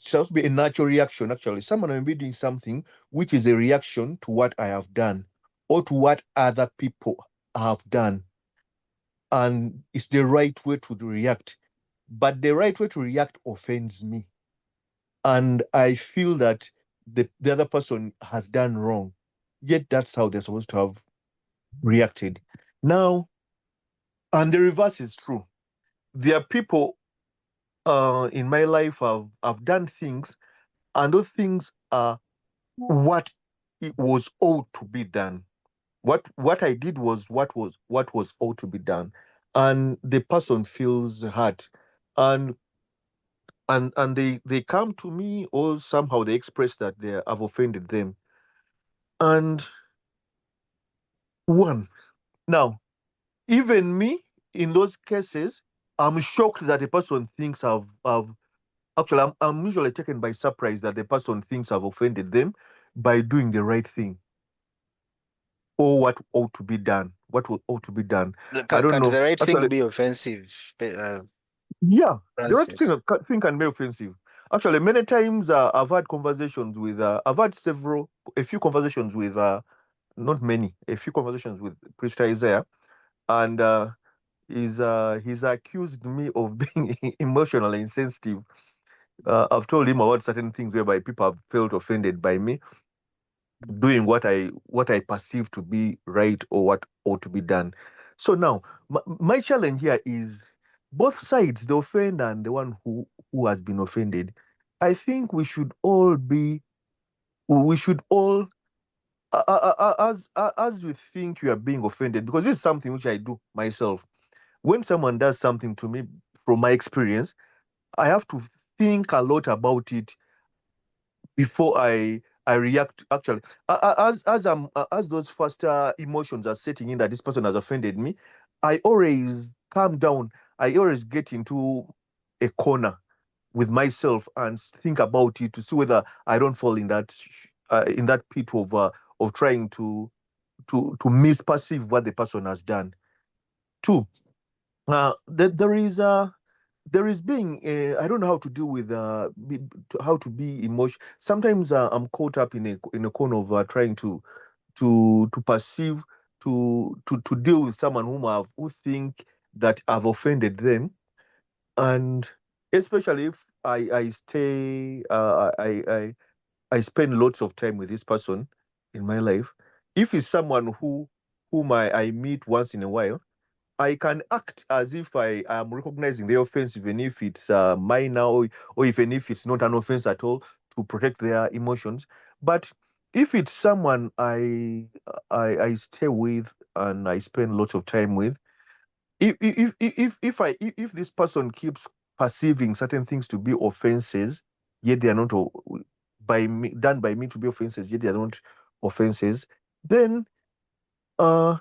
supposed to be a natural reaction. Actually, someone may be doing something which is a reaction to what I have done or to what other people have done, and it's the right way to react. But the right way to react offends me, and I feel that the other person has done wrong, yet that's how they're supposed to have reacted. Now, and the reverse is true. There are people in my life have done things, and those things are what it was ought to be done. What I did was what was ought to be done, and the person feels hurt, and they come to me, or somehow they express that I've offended them. And one, now, even me, in those cases, I'm shocked that the person thinks I've actually, I'm usually taken by surprise that the person thinks I've offended them by doing the right thing, or what ought to be done. Ought to be done. I don't Can know. the right thing Actually, be offensive, yeah, the right Francis? thing can be offensive. Actually, many times I've had conversations with, I've had a few conversations with, not many, a few conversations with Priest Isaiah, and he's accused me of being emotionally insensitive. I've told him about certain things whereby people have felt offended by me doing what I perceive to be right or what ought to be done. So now my challenge here is both sides, the offender and the one who has been offended. I think we should all as we think you are being offended, because this is something which I do myself. When someone does something to me, from my experience, I have to think a lot about it before I react. Actually, as those first emotions are setting in that this person has offended me, I always calm down. I always get into a corner with myself and think about it to see whether I don't fall in that pit of trying to misperceive what the person has done. Two, there is being I don't know how to deal with how to be emotional. Sometimes I'm caught up in a corner of trying to perceive, to deal with someone who think that I've offended them, and especially if I stay I spend lots of time with this person in my life. If it's someone whom I meet once in a while, I can act as if I am recognizing the offense, even if it's minor, or even if it's not an offense at all, to protect their emotions. But if it's someone I stay with and I spend lots of time with, if this person keeps perceiving certain things to be offenses, yet they are not done by me to be offenses, yet they are not offenses, then uh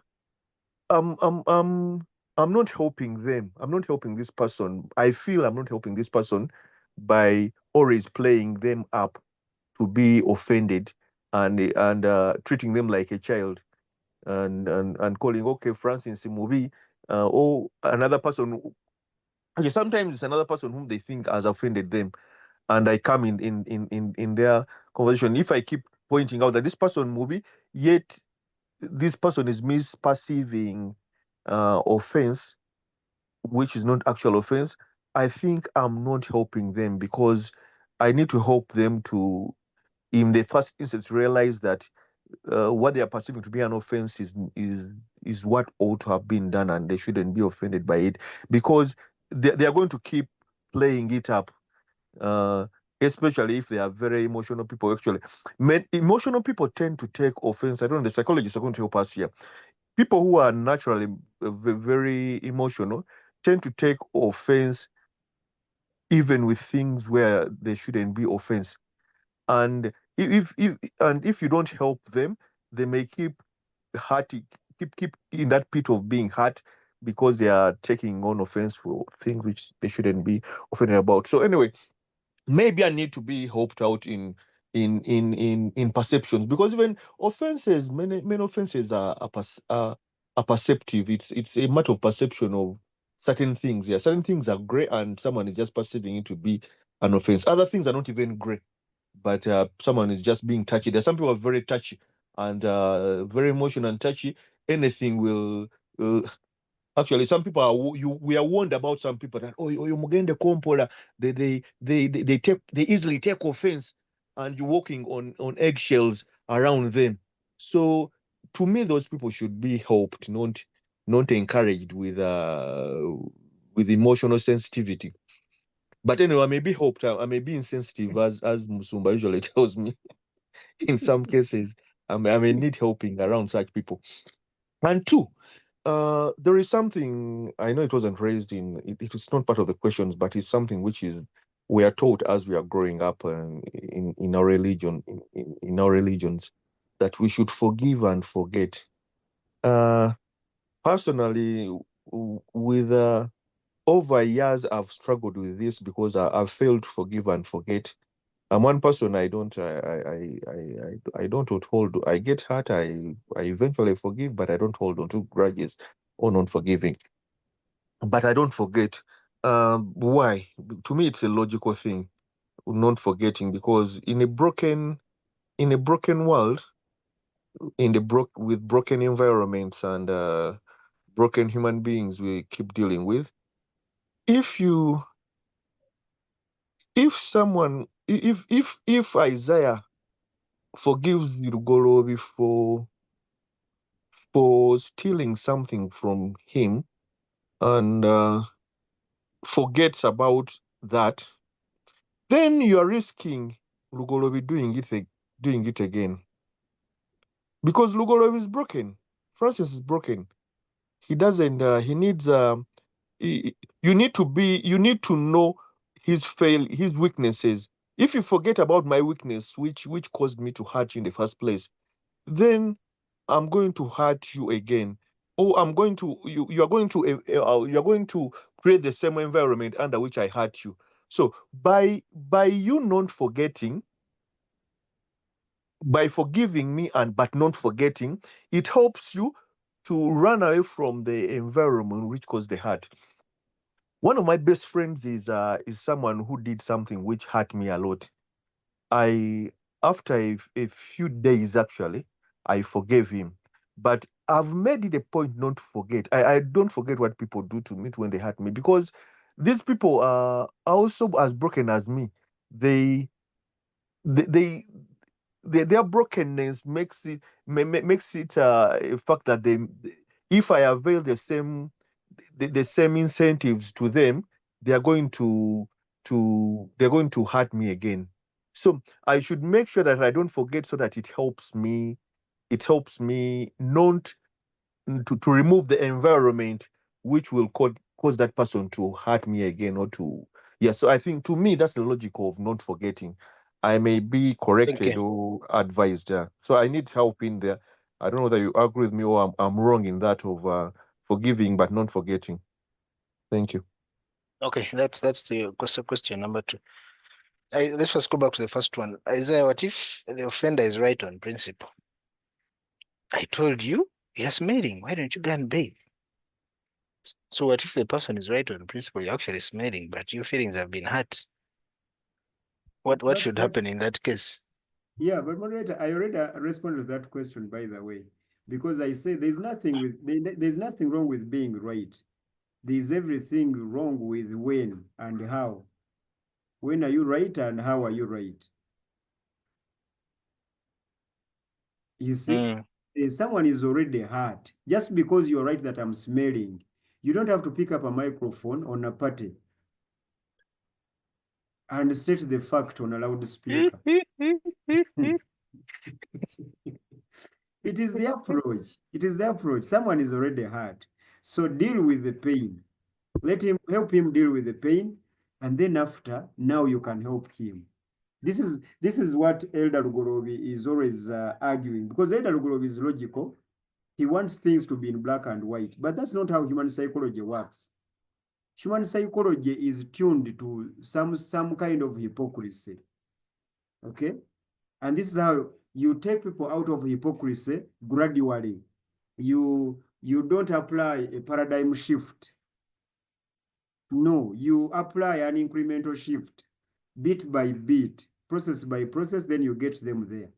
I'm I'm I'm I'm not helping them. I'm not helping this person. I feel I'm not helping this person by always playing them up to be offended, and treating them like a child, and calling, okay, Francis movie, or another person. Okay, sometimes it's another person whom they think has offended them, and I come in their conversation. If I keep pointing out that this person movie, yet this person is misperceiving offense, which is not actual offense, I think I'm not helping them, because I need to help them to, in the first instance, realize that what they are perceiving to be an offense is what ought to have been done, and they shouldn't be offended by it, because they are going to keep playing it up, especially if they are very emotional people. Actually, emotional people tend to take offense. I don't know, the psychologists are going to help us here. People who are naturally very emotional tend to take offense even with things where they shouldn't be offense. And if you don't help them, they may keep hurting, keep in that pit of being hurt, because they are taking on offense for things which they shouldn't be offended about. So anyway, maybe I need to be helped out in perceptions, because even offenses, many offenses are perceptive. It's a matter of perception of certain things. Yeah, certain things are gray, and someone is just perceiving it to be an offense. Other things are not even gray, but someone is just being touchy. There are some people who are very touchy and very emotional and touchy. Anything will. Actually, some people we are warned about some people that you mugende kompola, they easily take offense, and you're walking on eggshells around them. So to me, those people should be helped, not encouraged with emotional sensitivity. But anyway, I may be helped. I may be insensitive, as Musumba usually tells me. In some cases, I may need helping around such people. And two, there is something, I know it wasn't raised it is not part of the questions, but it's something which is we are taught as we are growing up in our religion, in our religions, that we should forgive and forget. Personally, with over years, I've struggled with this, because I've failed to forgive and forget. I'm one person. I don't hold. I get hurt. I eventually forgive, but I don't hold on to grudges or not forgiving. But I don't forget. Why? To me, it's a logical thing, not forgetting, because in a broken world, with broken environments and broken human beings we keep dealing with, if you if someone if Isaiah forgives Rugolobi for stealing something from him, and forgets about that, then you are risking Rugolobi doing it again, because Rugolobi is broken. Francis is broken. He doesn't. He needs. You need to know his weaknesses. If you forget about my weakness, which caused me to hurt you in the first place, then I'm going to hurt you again. Or I'm going to you are going to create the same environment under which I hurt you. So by you not forgetting, by forgiving me but not forgetting, it helps you to run away from the environment which caused the hurt. One of my best friends is someone who did something which hurt me a lot. After a few days, actually, I forgave him. But I've made it a point not to forget. I don't forget what people do to me when they hurt me, because these people are also as broken as me. They, they their brokenness makes it a fact that if I avail the same incentives to them, they are going to hurt me again. So I should make sure that I don't forget, so that it helps me not to remove the environment which will cause that person to hurt me again, or to so I think, to me, that's the logic of not forgetting. I may be corrected or advised. So I need help in there. I don't know whether you agree with me, or I'm wrong in that of forgiving but not forgetting. Thank you. Okay, that's the question number two. Let's first go back to the first one. Isaiah, what if the offender is right on principle? I told you, you're smelling. Why don't you go and bathe? So what if the person is right on principle, you're actually smelling, but your feelings have been hurt? What should happen in that case? Yeah, but moderator, I already responded to that question, by the way. Because I say there's nothing there's nothing wrong with being right. There's everything wrong with when and how. When are you right and how are you right? You see, someone is already hurt. Just because you're right that I'm smelling, you don't have to pick up a microphone on a party and state the fact on a loudspeaker. It is the approach. It is the approach. Someone is already hurt. So deal with the pain. Help him deal with the pain. And then after, now you can help him. This is what Elder Lugorobi is always arguing, because Elder Lugorobi is logical. He wants things to be in black and white, but that's not how human psychology works. Human psychology is tuned to some kind of hypocrisy. Okay? And this is how you take people out of hypocrisy gradually. You don't apply a paradigm shift. No, you apply an incremental shift, bit by bit, process by process, then you get them there.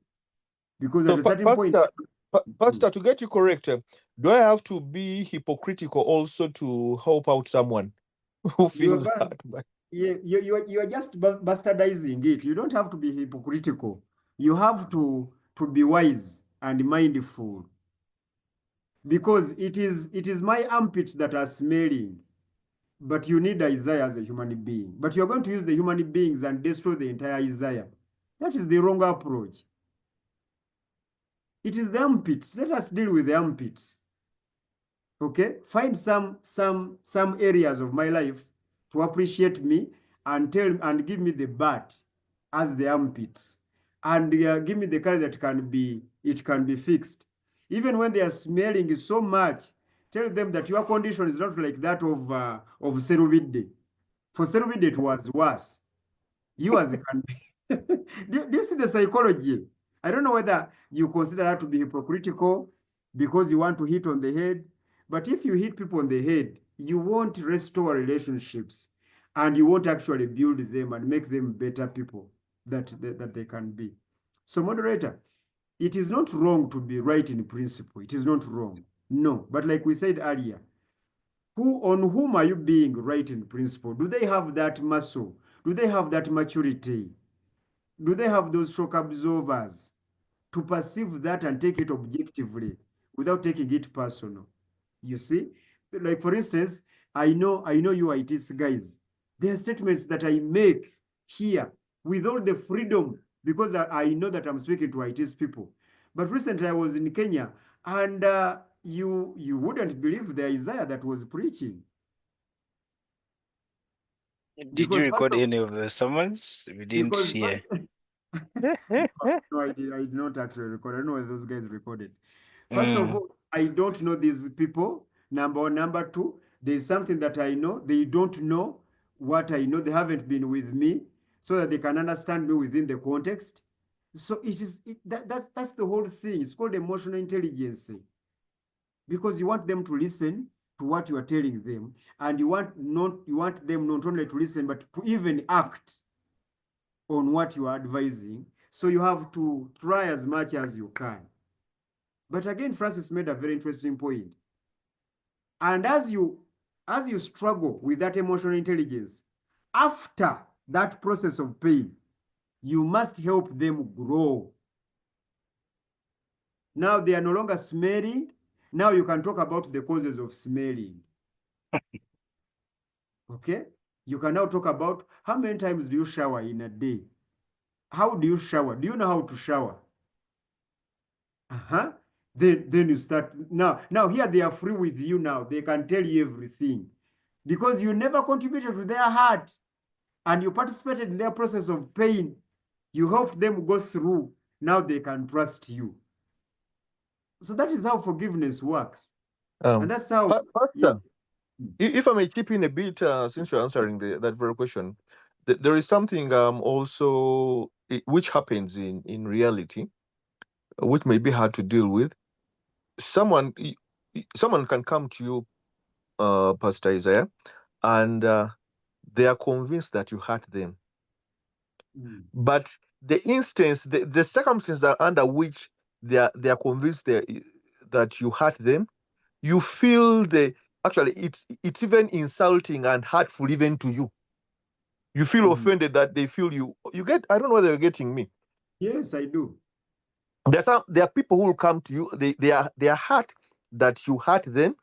Because at a certain point... Pastor, to get you correct, do I have to be hypocritical also to help out someone who feels that? Yeah, you are just bastardizing it. You don't have to be hypocritical. You have to be wise and mindful. Because it is my armpits that are smelling. But you need Isaiah as a human being. But you're going to use the human beings and destroy the entire Isaiah. That is the wrong approach. It is the armpits. Let us deal with the armpits. Okay? Find some areas of my life to appreciate me and give me the butt as the armpits. And give me the color that it can be fixed. Even when they are smelling so much, tell them that your condition is not like that of Serubide. For Serubide, it was worse. Yours can be. do you see the psychology? I don't know whether you consider that to be hypocritical because you want to hit on the head. But if you hit people on the head, you won't restore relationships and you won't actually build them and make them better people that they can be. So, moderator, it is not wrong to be right in principle. It is not wrong. No. But like we said earlier, on whom are you being right in principle? Do they have that muscle? Do they have that maturity? Do they have those shock absorbers to perceive that and take it objectively without taking it personal? You see? Like, for instance, I know you iTiS guys. There are statements that I make here with all the freedom because I know that I'm speaking to iTiS people. But recently I was in Kenya and you wouldn't believe the Isaiah that was preaching. Did you record any of the sermons? We didn't hear. No, I did not actually record. I don't know whether those guys recorded. First of all, I don't know these people. Number one. Number two, there's something that I know. They don't know what I know. They haven't been with me so that they can understand me within the context. So that's the whole thing. It's called emotional intelligence. Because you want them to listen to what you are telling them, and you want them not only to listen, but to even act on what you are advising. So you have to try as much as you can. But again, Francis made a very interesting point. And as you struggle with that emotional intelligence, after that process of pain, you must help them grow. Now they are no longer smelling. Now you can talk about the causes of smelling. Okay? You can now talk about how many times do you shower in a day? How do you shower? Do you know how to shower? Then you start. Now here they are free with you now. They can tell you everything. Because you never contributed to their heart. And you participated in their process of pain. You helped them go through. Now they can trust you. So that is how forgiveness works. And that's how... Pastor, if I may chip in a bit, since you're answering that very question, there is something also which happens in reality, which may be hard to deal with. Someone can come to you, Pastor Isaiah, and they are convinced that you hurt them. But the instance, the circumstances under which they are convinced that you hurt them, you feel actually it's even insulting and hurtful even to you. You feel offended that they feel you get. I don't know whether you're getting me. Yes, I do. There are people who will come to you. They are hurt that you hurt them,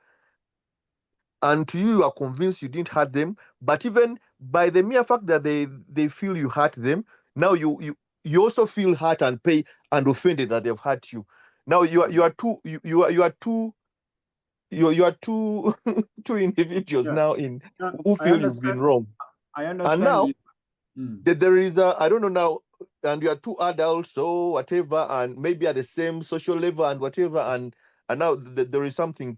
and to you are convinced you didn't hurt them. But even by the mere fact that they feel you hurt them, now you also feel hurt and offended that they've hurt you. Now you are two two individuals now who feel you've been wrong. I understand. And now that there is I don't know now, and you are two adults or whatever, and maybe at the same social level and whatever, and now there is something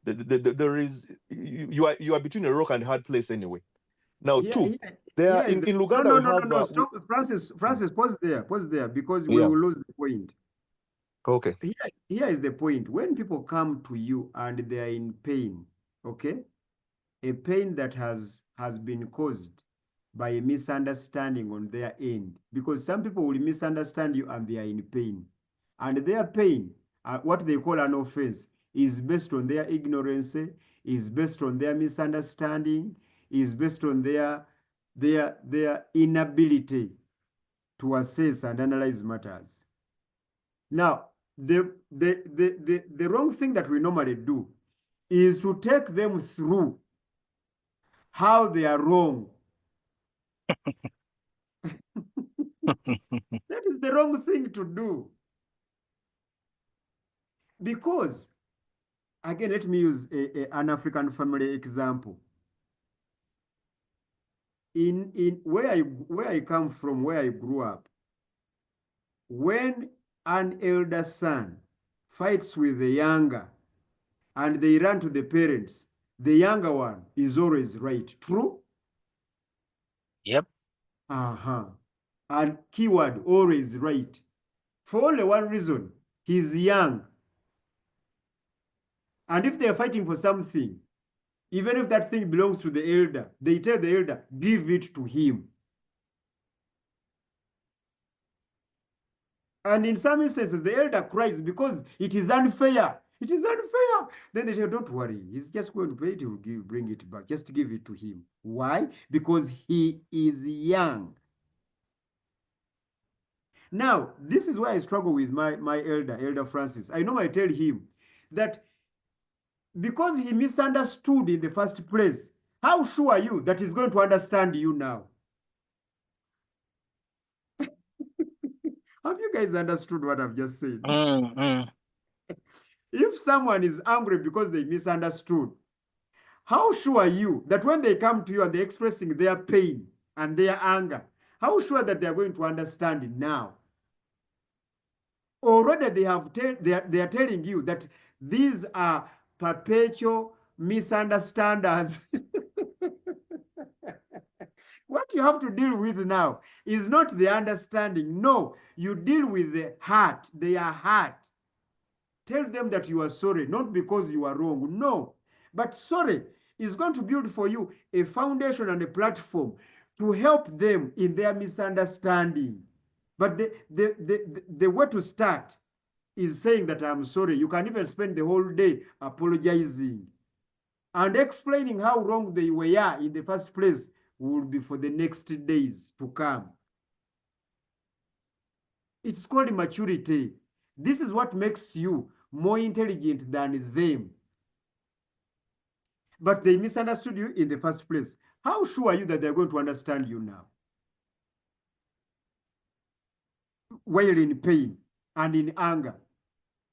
there is you are between a rock and a hard place anyway. Now, in Luganda no, stop, Francis, pause there, because we will lose the point. Okay. Here is the point. When people come to you and they are in pain, okay, a pain that has been caused by a misunderstanding on their end, because some people will misunderstand you and they are in pain, and their pain, what they call an offense, is based on their ignorance, is based on their misunderstanding, is based on their inability to assess and analyze matters. Now, the wrong thing that we normally do is to take them through how they are wrong. That is the wrong thing to do. Because, again, let me use an African family example. In where I come from, where I grew up, when an elder son fights with the younger and they run to the parents, the younger one is always right. True? Yep. And keyword, always right. For only one reason, he's young. And if they're fighting for something, even if that thing belongs to the elder, they tell the elder, give it to him. And in some instances, the elder cries because it is unfair. It is unfair. Then they say, don't worry. He's just going to pay it. He will bring it back. Just give it to him. Why? Because he is young. Now, this is why I struggle with my elder Francis. I know I tell him that because he misunderstood in the first place, how sure are you that he's going to understand you now? Have you guys understood what I've just said? If someone is angry because they misunderstood, how sure are you that when they come to you and they're expressing their pain and their anger, how sure that they're going to understand it now? Already they are telling you that these are perpetual misunderstanders. What you have to deal with now is not the understanding. No, you deal with the heart. They are hurt. Tell them that you are sorry, not because you are wrong. No, but sorry is going to build for you a foundation and a platform to help them in their misunderstanding. But the way to start is saying that I'm sorry. You can even spend the whole day apologizing and explaining how wrong they were in the first place will be for the next days to come. It's called maturity. This is what makes you more intelligent than them. But they misunderstood you in the first place. How sure are you that they're going to understand you now? While in pain and in anger,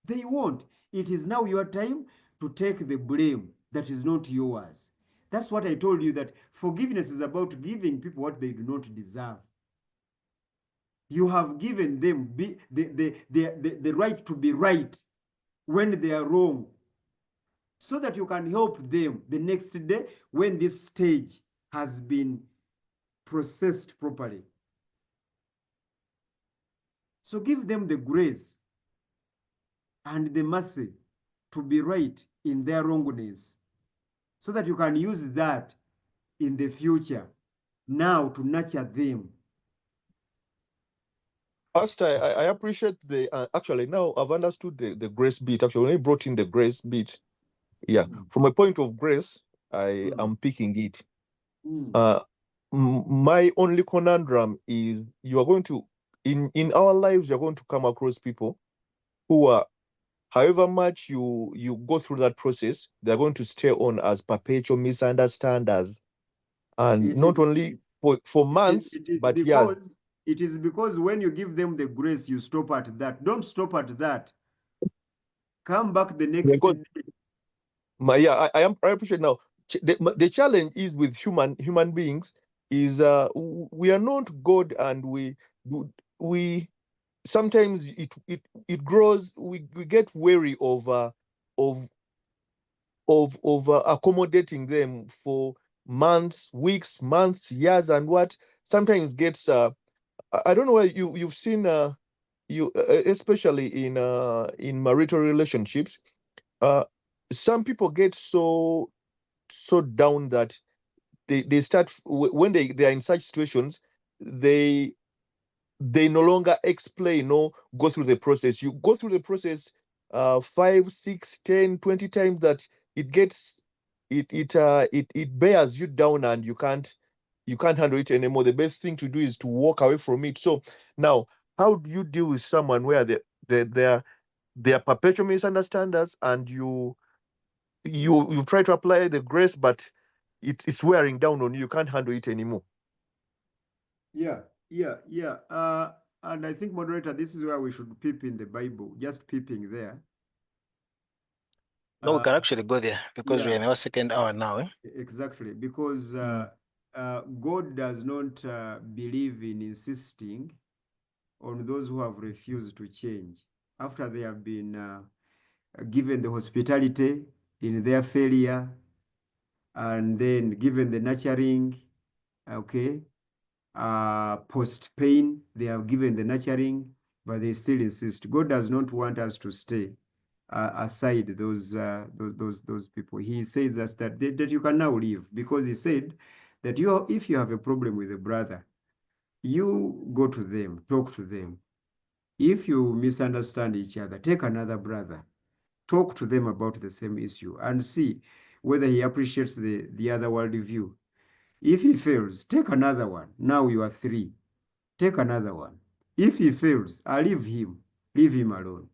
they won't. It is now your time to take the blame that is not yours. That's what I told you, that forgiveness is about giving people what they do not deserve. You have given them the right to be right when they are wrong, so that you can help them the next day when this stage has been processed properly. So give them the grace and the mercy to be right in their wrongness, so that you can use that in the future now to nurture them. Pastor, I appreciate the actually now I've understood the grace bit. Actually, when you brought in the grace bit, yeah, from a point of grace, I am picking it. My only conundrum is you are going to in our lives you're going to come across people who are, however much you go through that process, they're going to stay on as perpetual misunderstanders, and It not is, only for months, it is but years. because it is because when you give them the grace, you stop at that. Don't stop at that. Come back the next Because day. I appreciate now. The challenge is with human beings is we are not God, and we sometimes it grows. We get wary of accommodating them for months, weeks, months, years, and what sometimes gets. I don't know why you've seen you especially in marital relationships. Some people get so down that they start when they are in such situations, they no longer explain or go through the process. You go through the process 5, 6, 10, 20 times that it gets it bears you down, and you can't handle it anymore. The best thing to do is to walk away from it. So now, how do you deal with someone where they are perpetual misunderstanders, and you try to apply the grace, but it's wearing down on you. You can't handle it anymore. Yeah. And I think, moderator, this is where we should peep in the Bible, just peeping there. No, we can actually go there because we're yeah. in our second hour now. Eh? Exactly, because God does not believe in insisting on those who have refused to change after they have been given the hospitality in their failure, and then given the nurturing, okay, post pain, they have given the nurturing, but they still insist. God does not want us to stay aside those people. He says us that you can now leave, because he said that if you have a problem with a brother, you go to them, talk to them. If you misunderstand each other, take another brother, talk to them about the same issue, and see whether he appreciates the other worldview. If he fails, take another one. Now you are 3. Take another one. If he fails, leave him alone.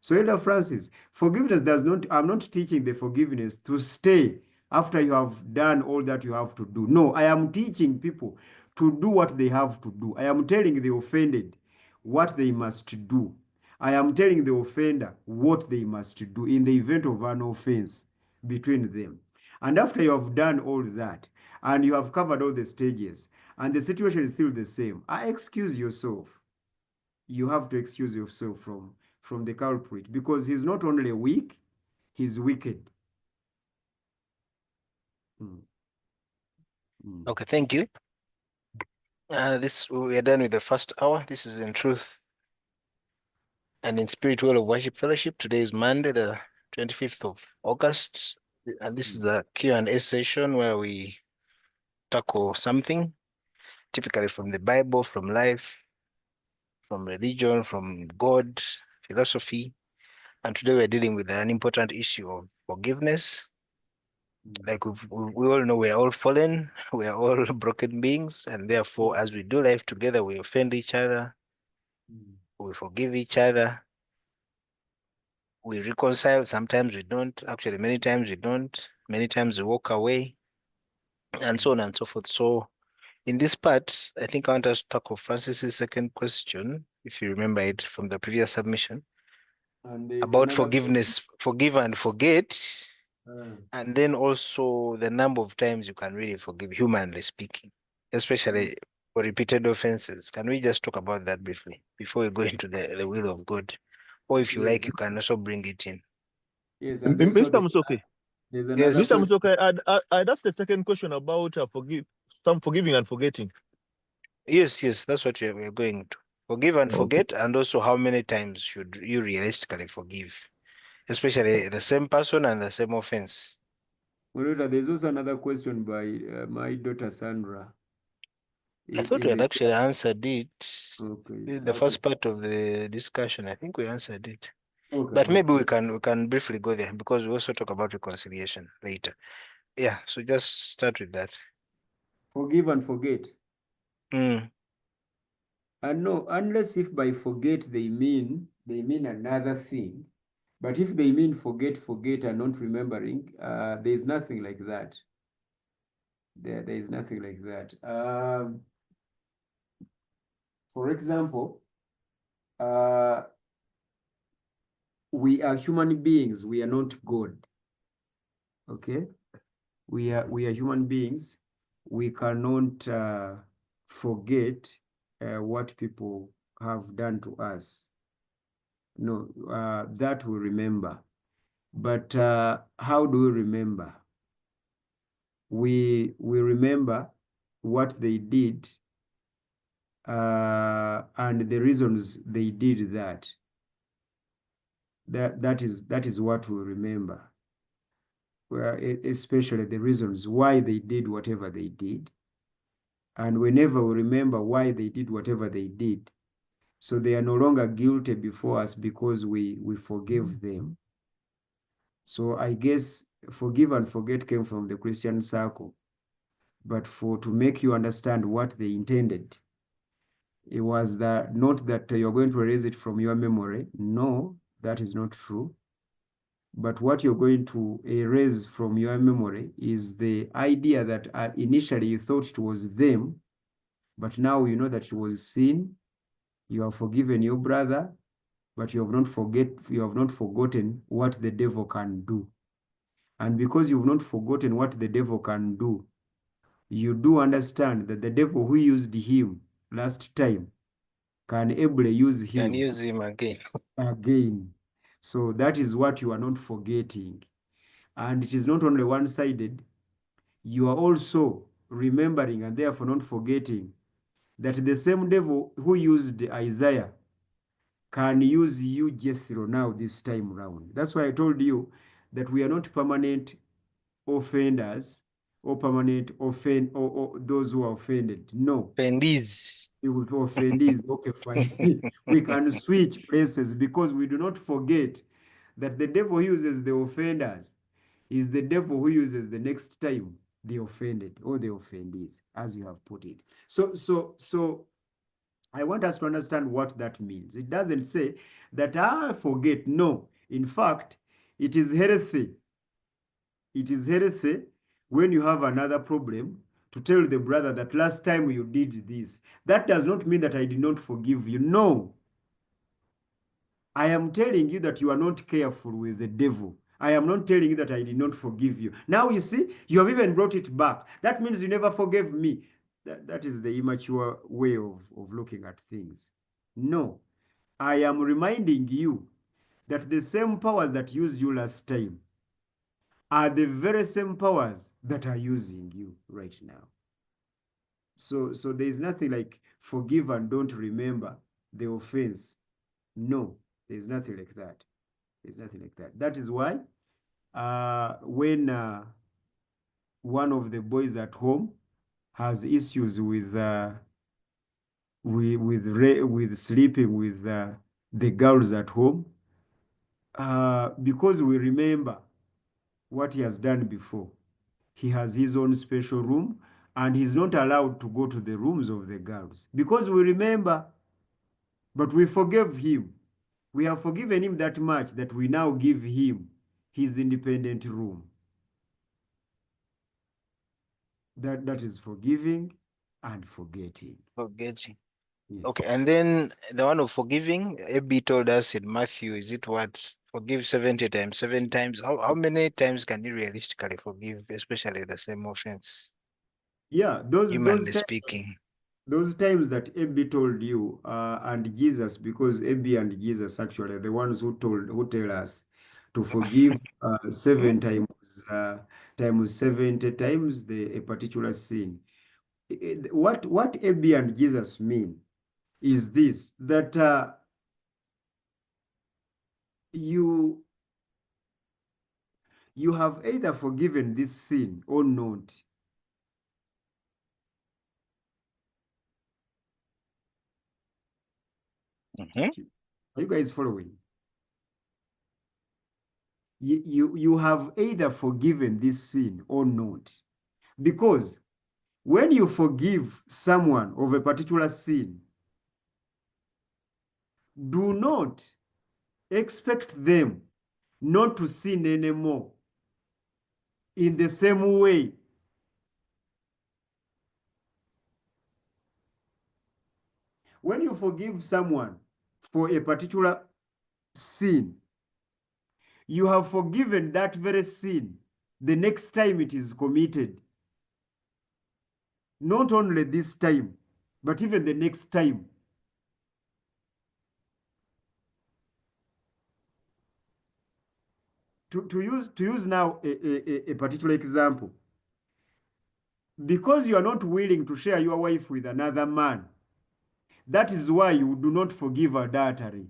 So, Elder Francis, forgiveness does not, I'm not teaching the forgiveness to stay after you have done all that you have to do. No, I am teaching people to do what they have to do. I am telling the offended what they must do. I am telling the offender what they must do in the event of an offense between them. And after you have done all that, and you have covered all the stages, and the situation is still the same, excuse yourself. You have to excuse yourself from the culprit, because he's not only weak, he's wicked. Okay, thank you. We are done with the first hour. This is In Truth and in Spirit World of Worship Fellowship. Today is Monday, the 25th of August. And this is the Q&A session where we tackle something, typically from the Bible, from life, from religion, from God, philosophy. And today we're dealing with an important issue of forgiveness. Like we all know, we're all fallen, we're all broken beings, and therefore, as we do life together, we offend each other, we forgive each other, we reconcile. Sometimes we don't. Actually, many times we don't. Many times we walk away, and so on and so forth. So, in this part, I think I want us to tackle Francis's second question, if you remember it from the previous submission, about forgiveness, forgive and forget. And then also the number of times you can really forgive, humanly speaking, especially for repeated offenses. Can we just talk about that briefly before we go into the will of God? Or if you like, you can also bring it in. Yes, and also Mr. Musoke. there's another Yes. Mr. Musoke, I'd asked the second question about forgiving and forgetting. Yes, that's what we're going to. Forgive and forget, and also how many times should you realistically forgive, especially the same person and the same offense. There's also another question by my daughter Sandra. I thought we had actually answered it. Okay. The first part of the discussion, I think we answered it. Okay. But maybe we can briefly go there because we also talk about reconciliation later. Yeah, so just start with that. Forgive and forget. Mm. And no, unless if by forget they mean another thing. But if they mean forget and not remembering, there is nothing like that. There is nothing like that. For example, we are human beings. We are not God. Okay, we are human beings. We cannot forget what people have done to us. No, that we remember. But how do we remember? We remember what they did and the reasons they did that. That is what we remember. Well, especially the reasons why they did whatever they did. And whenever we remember why they did whatever they did, so they are no longer guilty before us because we forgave them. So I guess forgive and forget came from the Christian circle. But to make you understand what they intended, it was not that you're going to erase it from your memory. No, that is not true. But what you're going to erase from your memory is the idea that initially you thought it was them, but now you know that it was sin. You have forgiven your brother, but you have not forgotten what the devil can do. And because you've not forgotten what the devil can do, you do understand that the devil who used him last time can ably use him. Can use him again. So that is what you are not forgetting. And it is not only one-sided, you are also remembering and therefore not forgetting that the same devil who used Isaiah can use you, Jethro, now this time round. That's why I told you that we are not permanent offenders or permanent or those who are offended. No. Offendees. You will offendees. Okay, fine. We can switch places because we do not forget that the devil who uses the offenders is the devil who uses the next time the offended or the offendees, as you have put it. So I want us to understand what that means. It doesn't say that I forget. No. In fact, it is healthy. It is healthy when you have another problem to tell the brother that last time you did this. That does not mean that I did not forgive you. No. I am telling you that you are not careful with the devil. I am not telling you that I did not forgive you. Now you see, you have even brought it back. That means you never forgave me. That is the immature way of looking at things. No. I am reminding you that the same powers that used you last time are the very same powers that are using you right now. So there is nothing like forgive and don't remember the offense. No, there's nothing like that. There's nothing like that. That is why when one of the boys at home has issues with sleeping with the girls at home, because we remember what he has done before. He has his own special room and he's not allowed to go to the rooms of the girls because we remember, but we forgave him. We have forgiven him that much that we now give him his independent room. That is forgiving and forgetting. Forgetting. Yes. Okay, and then the one of forgiving, AB told us in Matthew, is it what? Forgive 70 times, 7 times. How many times can you realistically forgive, especially the same offense? Yeah, those Humanly times, speaking. those times that Abby told you and Jesus, because Abby and Jesus actually are the ones who tell us to forgive 7 times 70 times a particular sin. What Abby and Jesus mean is this, that you have either forgiven this sin or not. Mhm. Are you guys following? You have either forgiven this sin or not. Because when you forgive someone of a particular sin, do not expect them not to sin anymore in the same way. When you forgive someone for a particular sin, you have forgiven that very sin the next time it is committed. Not only this time, but even the next time. To use now a particular example, because you are not willing to share your wife with another man, that is why you do not forgive adultery.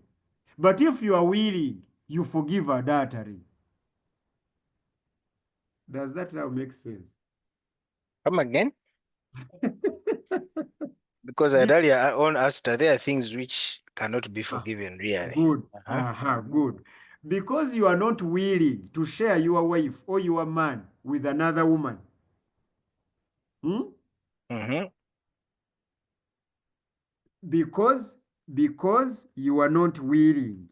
But if you are willing, you forgive adultery. Does that now make sense? Come again? Because I earlier on asked, are there things which cannot be forgiven, really? Good. Uh-huh. Good. Because you are not willing to share your wife or your man with another woman. Mhm. Because you are not willing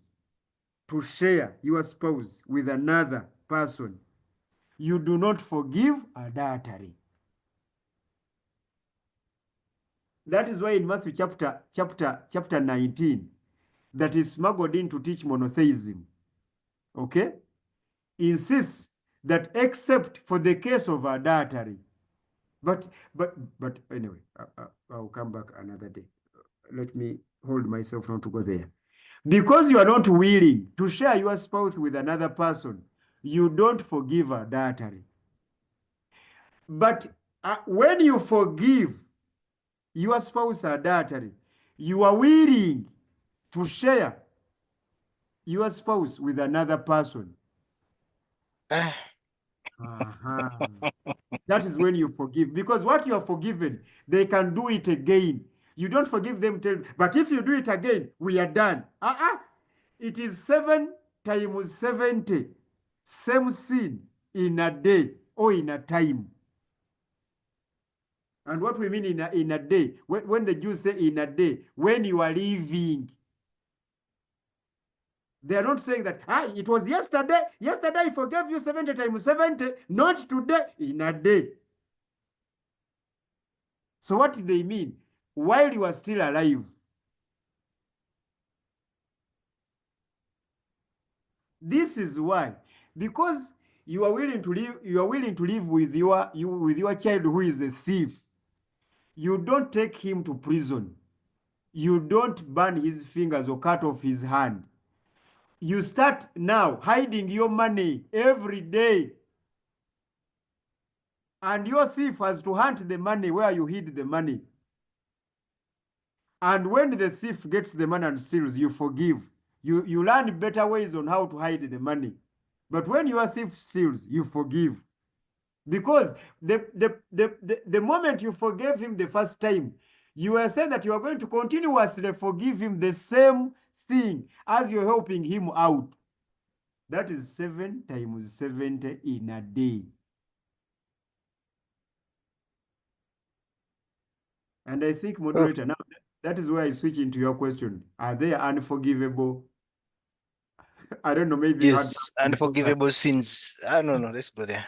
to share your spouse with another person, you do not forgive adultery. That is why in Matthew chapter 19, that is smuggled in to teach monotheism, okay, insists that except for the case of adultery, but anyway, I'll come back another day. Let me hold myself not to go there. Because you are not willing to share your spouse with another person, you don't forgive adultery. But when you forgive your spouse adultery, you are willing to share your spouse with another person. Ah, That is when you forgive. Because what you are forgiven, they can do it again. You don't forgive them, but if you do it again, we are done. It is 7 times 70. Same sin in a day or in a time. And what we mean in a day, when the Jews say in a day, when you are living, they are not saying that, it was yesterday. Yesterday I forgave you 70 times 70, not today, in a day. So what do they mean? While you are still alive. This is why, because you are willing to live with your child who is a thief. You don't take him to prison. You don't burn his fingers or cut off his hand. You start now hiding your money every day. And your thief has to hunt the money where you hid the money. And when the thief gets the money and steals, you forgive. You learn better ways on how to hide the money. But when your thief steals, you forgive. Because the moment you forgave him the first time, you are saying that you are going to continuously forgive him the same thing as you're helping him out. That is 7 times 70 in a day. And I think, moderator, now that is where I switch into your question. Are they unforgivable? I don't know, maybe yes, unforgivable sins. No, let's go there.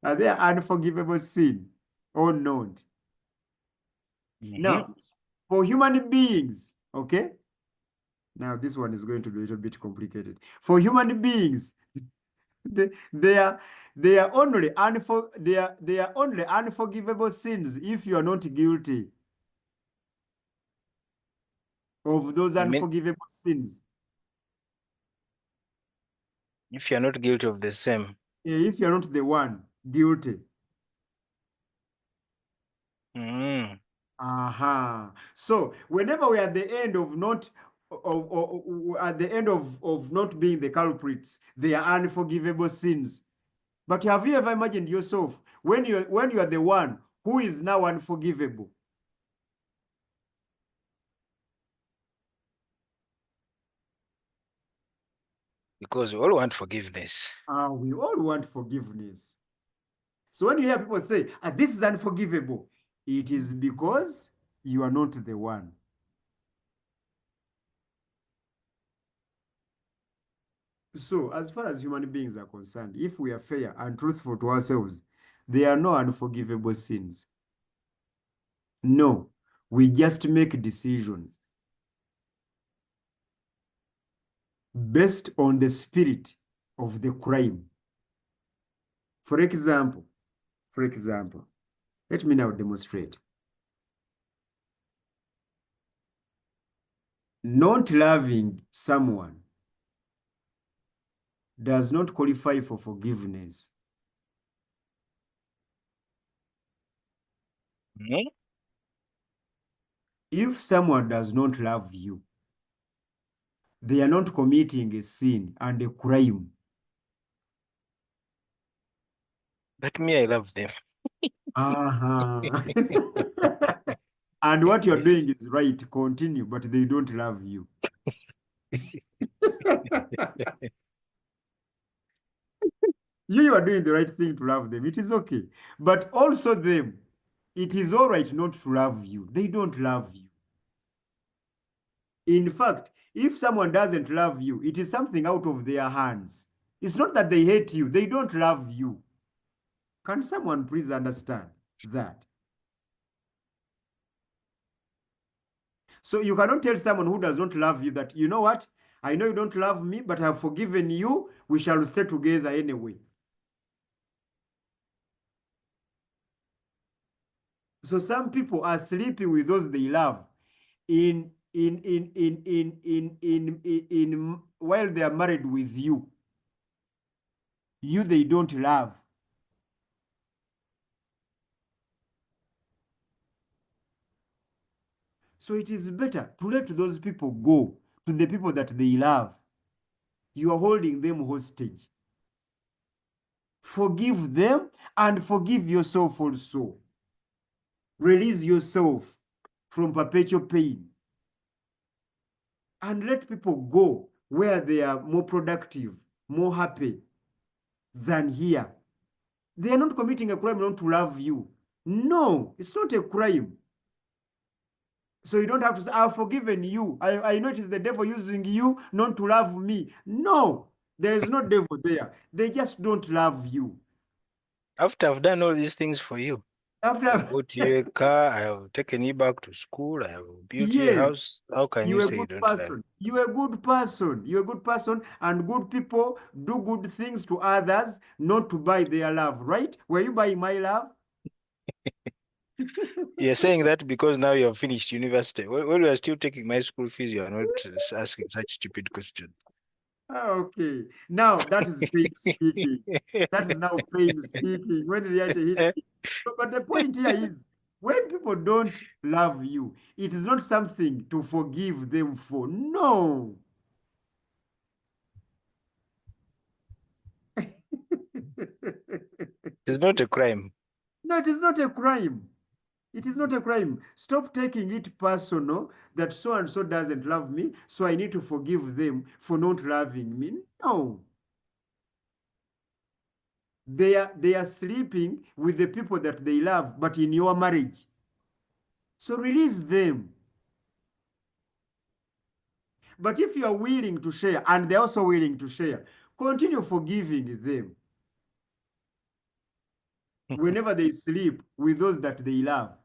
Are there unforgivable sin or not? Now, for human beings, okay? Now, this one is going to be a little bit complicated. For human beings, they are only unforgivable sins if you are not guilty of those unforgivable sins. If you're not guilty of the same. If you're not the one guilty. So whenever we are at the end of not being the culprits, they are unforgivable sins. But have you ever imagined yourself when you are the one who is now unforgivable? Because we all want forgiveness. We all want forgiveness. So when you hear people say, this is unforgivable, it is because you are not the one. So as far as human beings are concerned, if we are fair and truthful to ourselves, there are no unforgivable sins. No, we just make decisions based on the spirit of the crime. For example, let me now demonstrate. Not loving someone does not qualify for forgiveness. Hmm? If someone does not love you, they are not committing a sin and a crime. But me, I love them. And what you're doing is right, continue, but they don't love you. You are doing the right thing to love them. It is okay. But also them, it is all right not to love you. They don't love you. In fact, if someone doesn't love you, it is something out of their hands. It's not that they hate you. They don't love you. Can someone please understand that? So you cannot tell someone who does not love you that, you know what? I know you don't love me, but I have forgiven you. We shall stay together anyway. So some people are sleeping with those they love while they are married with you. You they don't love. So it is better to let those people go to the people that they love. You are holding them hostage. Forgive them and forgive yourself also. Release yourself from perpetual pain. And let people go where they are more productive, more happy than here. They are not committing a crime not to love you. No, it's not a crime. So you don't have to say, I've forgiven you. I know it is the devil using you not to love me. No, there is no devil there. They just don't love you. After I've done all these things for you, I After, bought you a car, I have taken you back to school, I have built you a yes, house. How can you you're a say you good don't love? person. You're a good person. You're a good person, and good people do good things to others, not to buy their love, right? Were you buying my love? You're saying that because now you have finished university. When you are still taking my school fees, you are not asking such stupid questions. Okay. Now that is pain speaking. That is now pain speaking when reality hits you. But the point here is when people don't love you, it is not something to forgive them for. No. It's not a crime. No, it is not a crime. It is not a crime. Stop taking it personal that so and so doesn't love me, so I need to forgive them for not loving me. No. They are sleeping with the people that they love, but in your marriage. So release them. But if you are willing to share, and they're also willing to share, continue forgiving them whenever they sleep with those that they love.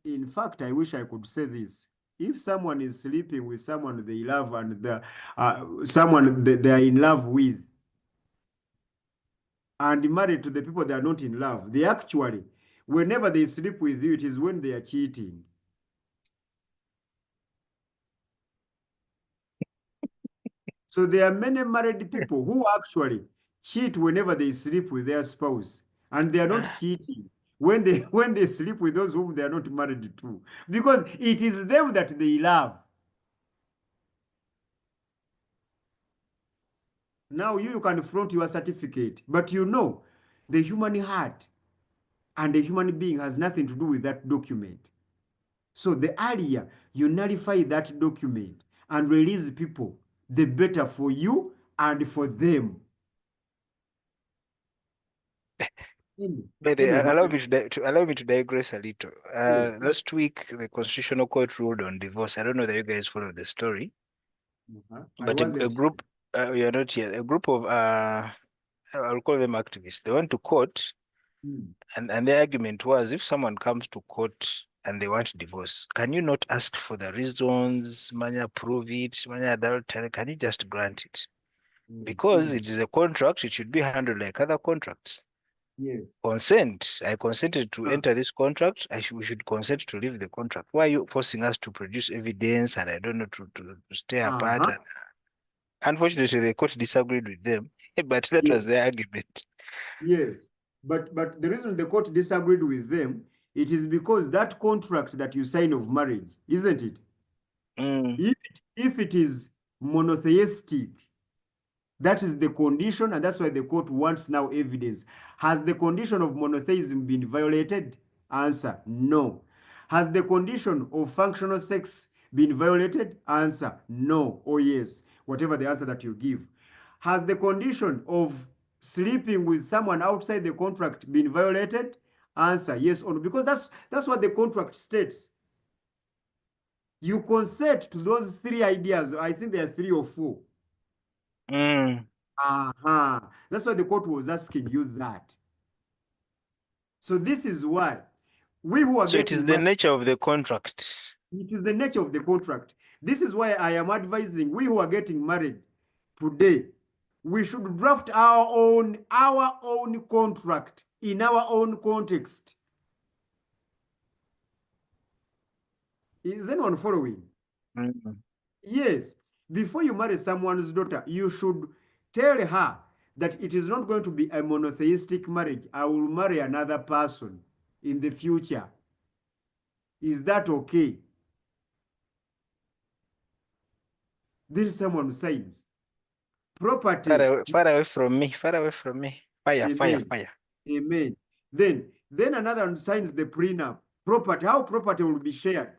In fact, I wish I could say this. If someone is sleeping with someone they love and someone they are in love with, and married to the people they are not in love, they actually, whenever they sleep with you, it is when they are cheating. So there are many married people who actually cheat whenever they sleep with their spouse, and they are not cheating when they sleep with those whom they are not married to, because it is them that they love. Now you can flaunt your certificate, but you know the human heart and the human being has nothing to do with that document. So the earlier you nullify that document and release people, the better for you and for them. But Anyway, allow me to digress a little. Yes. Last week, the Constitutional Court ruled on divorce. I don't know that you guys follow the story, I but a wasn't. group, you're not here, a group of, I'll call them activists, they went to court, Hmm. and their argument was, if someone comes to court and they want divorce, can you not ask for the reasons, manya prove it, manya adultery, can you just grant it? Because it is a contract, it should be handled like other contracts. Yes. Consent. I consented to enter this contract. We should consent to leave the contract. Why are you forcing us to produce evidence and I don't know to stay apart? Uh-huh. And unfortunately, the court disagreed with them, but that Yes. was their argument. Yes. But the reason the court disagreed with them, it is because that contract that you sign of marriage, isn't it? Mm, If it is monotheistic, that is the condition, and that's why the court wants now evidence. Has the condition of monotheism been violated? Answer, no. Has the condition of functional sex been violated? Answer, no or yes, whatever the answer that you give. Has the condition of sleeping with someone outside the contract been violated? Answer, yes or no, because that's what the contract states. You consent to those three ideas. I think there are 3 or 4. mm. That's why the court was asking you that. So this is why we who are So it is getting the married, nature of the contract. it is the nature of the contract. This is why I am advising we who are getting married today, we should draft our own contract in our own context. Is anyone following? Mm. Yes. Before you marry someone's daughter, you should tell her that it is not going to be a monotheistic marriage. I will marry another person in the future. Is that okay? Then someone signs. Property. Far away from me, far away from me. Fire, fire, Amen. fire. Amen. Then another one signs the prenup. Property. How property will be shared.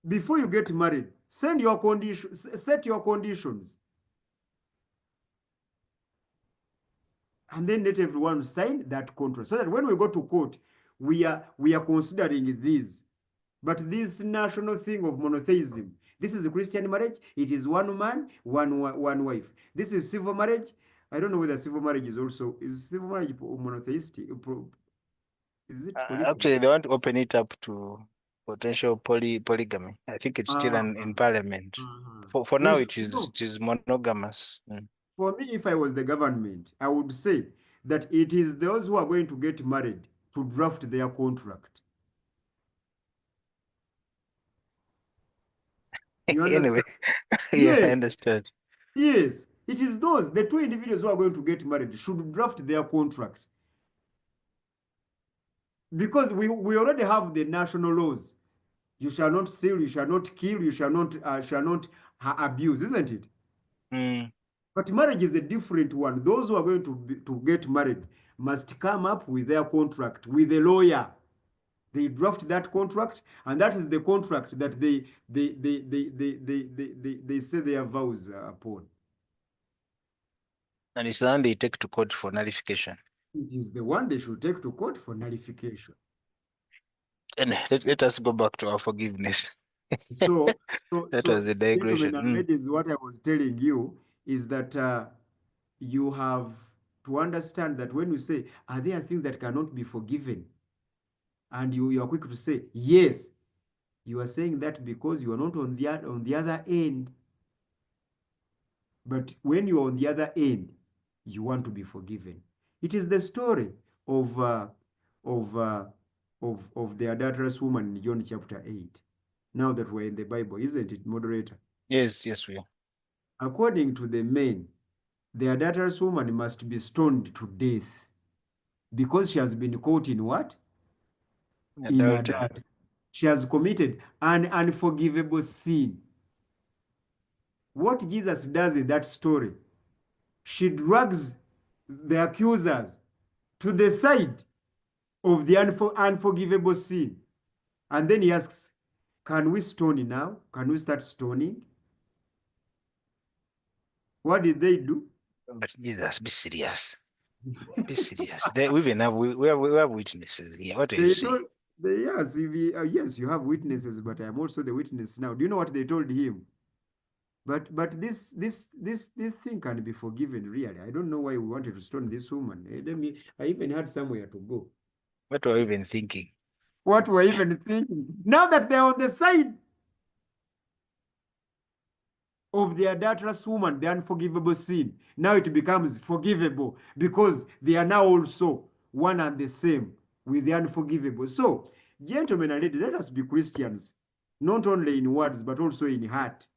Before you get married, set your conditions. And then let everyone sign that contract. So that when we go to court, we are considering these. But this national thing of monotheism, this is a Christian marriage. It is one man, one wife. This is civil marriage. I don't know whether civil marriage is civil marriage monotheistic. Is it polygamy? Actually, they want to open it up to potential polygamy. I think it's still in parliament. For now, Yes, it is monogamous. Mm. for me, if I was the government, I would say that it is those who are going to get married to draft their contract. You Anyway, understand? yeah, I Yes. understand. Yes, it is the 2 individuals who are going to get married should draft their contract. Because we already have the national laws. You shall not steal, you shall not kill, you shall not abuse, isn't it? Mm. But marriage is a different one. Those who are going to get married must come up with their contract with a lawyer. They draft that contract, and that is the contract that they say their vows upon. And it's the one they take to court for nullification. It is the one they should take to court for nullification. And let us go back to our forgiveness. So That was a digression. gentlemen and ladies, what I was telling you is that you have to understand that when you say, are there things that cannot be forgiven? And you are quick to say, yes. You are saying that because you are not on the other end. But when you're on the other end, you want to be forgiven. It is the story of the adulterous woman in John chapter 8. Now that we're in the Bible, isn't it, moderator? Yes, we are. According to the men, the adulterous woman must be stoned to death because she has been caught in what? In adultery. She has committed an unforgivable sin. What Jesus does in that story, she drags the accusers to the side of the unforgivable sin. And then he asks, can we stone now? Can we start stoning? What did they do? But Jesus, be serious. Be serious. We even have we have witnesses here. What are you They saying? told, yes, yes, you have witnesses, but I'm also the witness now. Do you know what they told him? But this thing can be forgiven, really. I don't know why we wanted to stone this woman. I even had somewhere to go. What were you even thinking? What we're even thinking. Now that they're on the side of the adulterous woman, the unforgivable sin, now it becomes forgivable because they are now also one and the same with the unforgivable. So, gentlemen and ladies, let us be Christians, not only in words, but also in heart.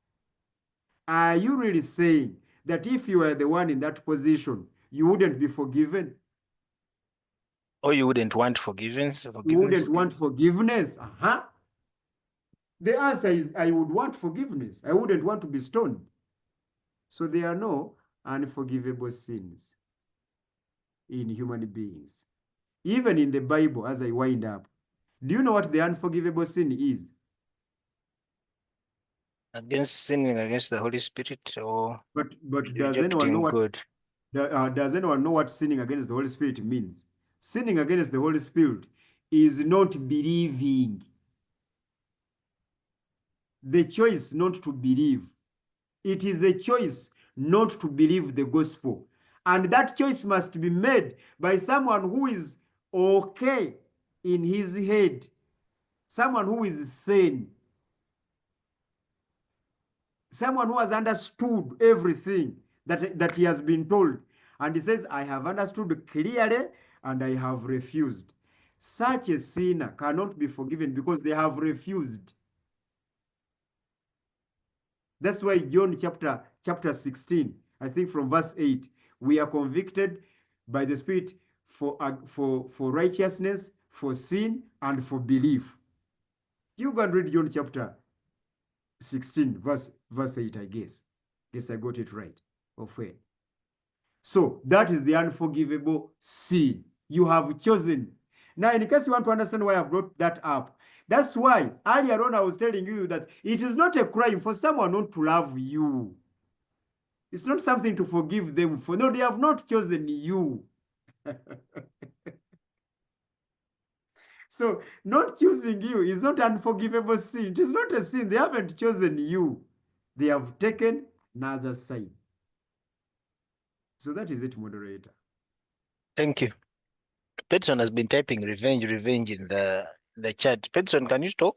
Are you really saying that if you were the one in that position, you wouldn't be forgiven? Or you wouldn't want forgiveness? You wouldn't want forgiveness? The answer is I would want forgiveness. I wouldn't want to be stoned. So there are no unforgivable sins in human beings. Even in the Bible, as I wind up, do you know what the unforgivable sin is? Against sinning against the Holy Spirit or But does anyone know rejecting what good? does anyone know what sinning against the Holy Spirit means? Sinning against the Holy Spirit is not believing. The choice not to believe. It is a choice not to believe the gospel. And that choice must be made by someone who is okay in his head, someone who is sane, someone who has understood everything that he has been told. And he says, I have understood clearly and I have refused. Such a sinner cannot be forgiven because they have refused. That's why John chapter 16, I think from verse 8, we are convicted by the Spirit for righteousness, for sin, and for belief. You can read John chapter 16, verse 8, I guess. Guess I got it right. Okay. So that is the unforgivable sin. You have chosen. Now, in case you want to understand why I brought that up, that's why earlier on I was telling you that it is not a crime for someone not to love you. It's not something to forgive them for. No, they have not chosen you. So not choosing you is not unforgivable sin. It is not a sin. They haven't chosen you. They have taken another side. So that is it, moderator. Thank you. Petson has been typing revenge in the chat. Petson, can you talk?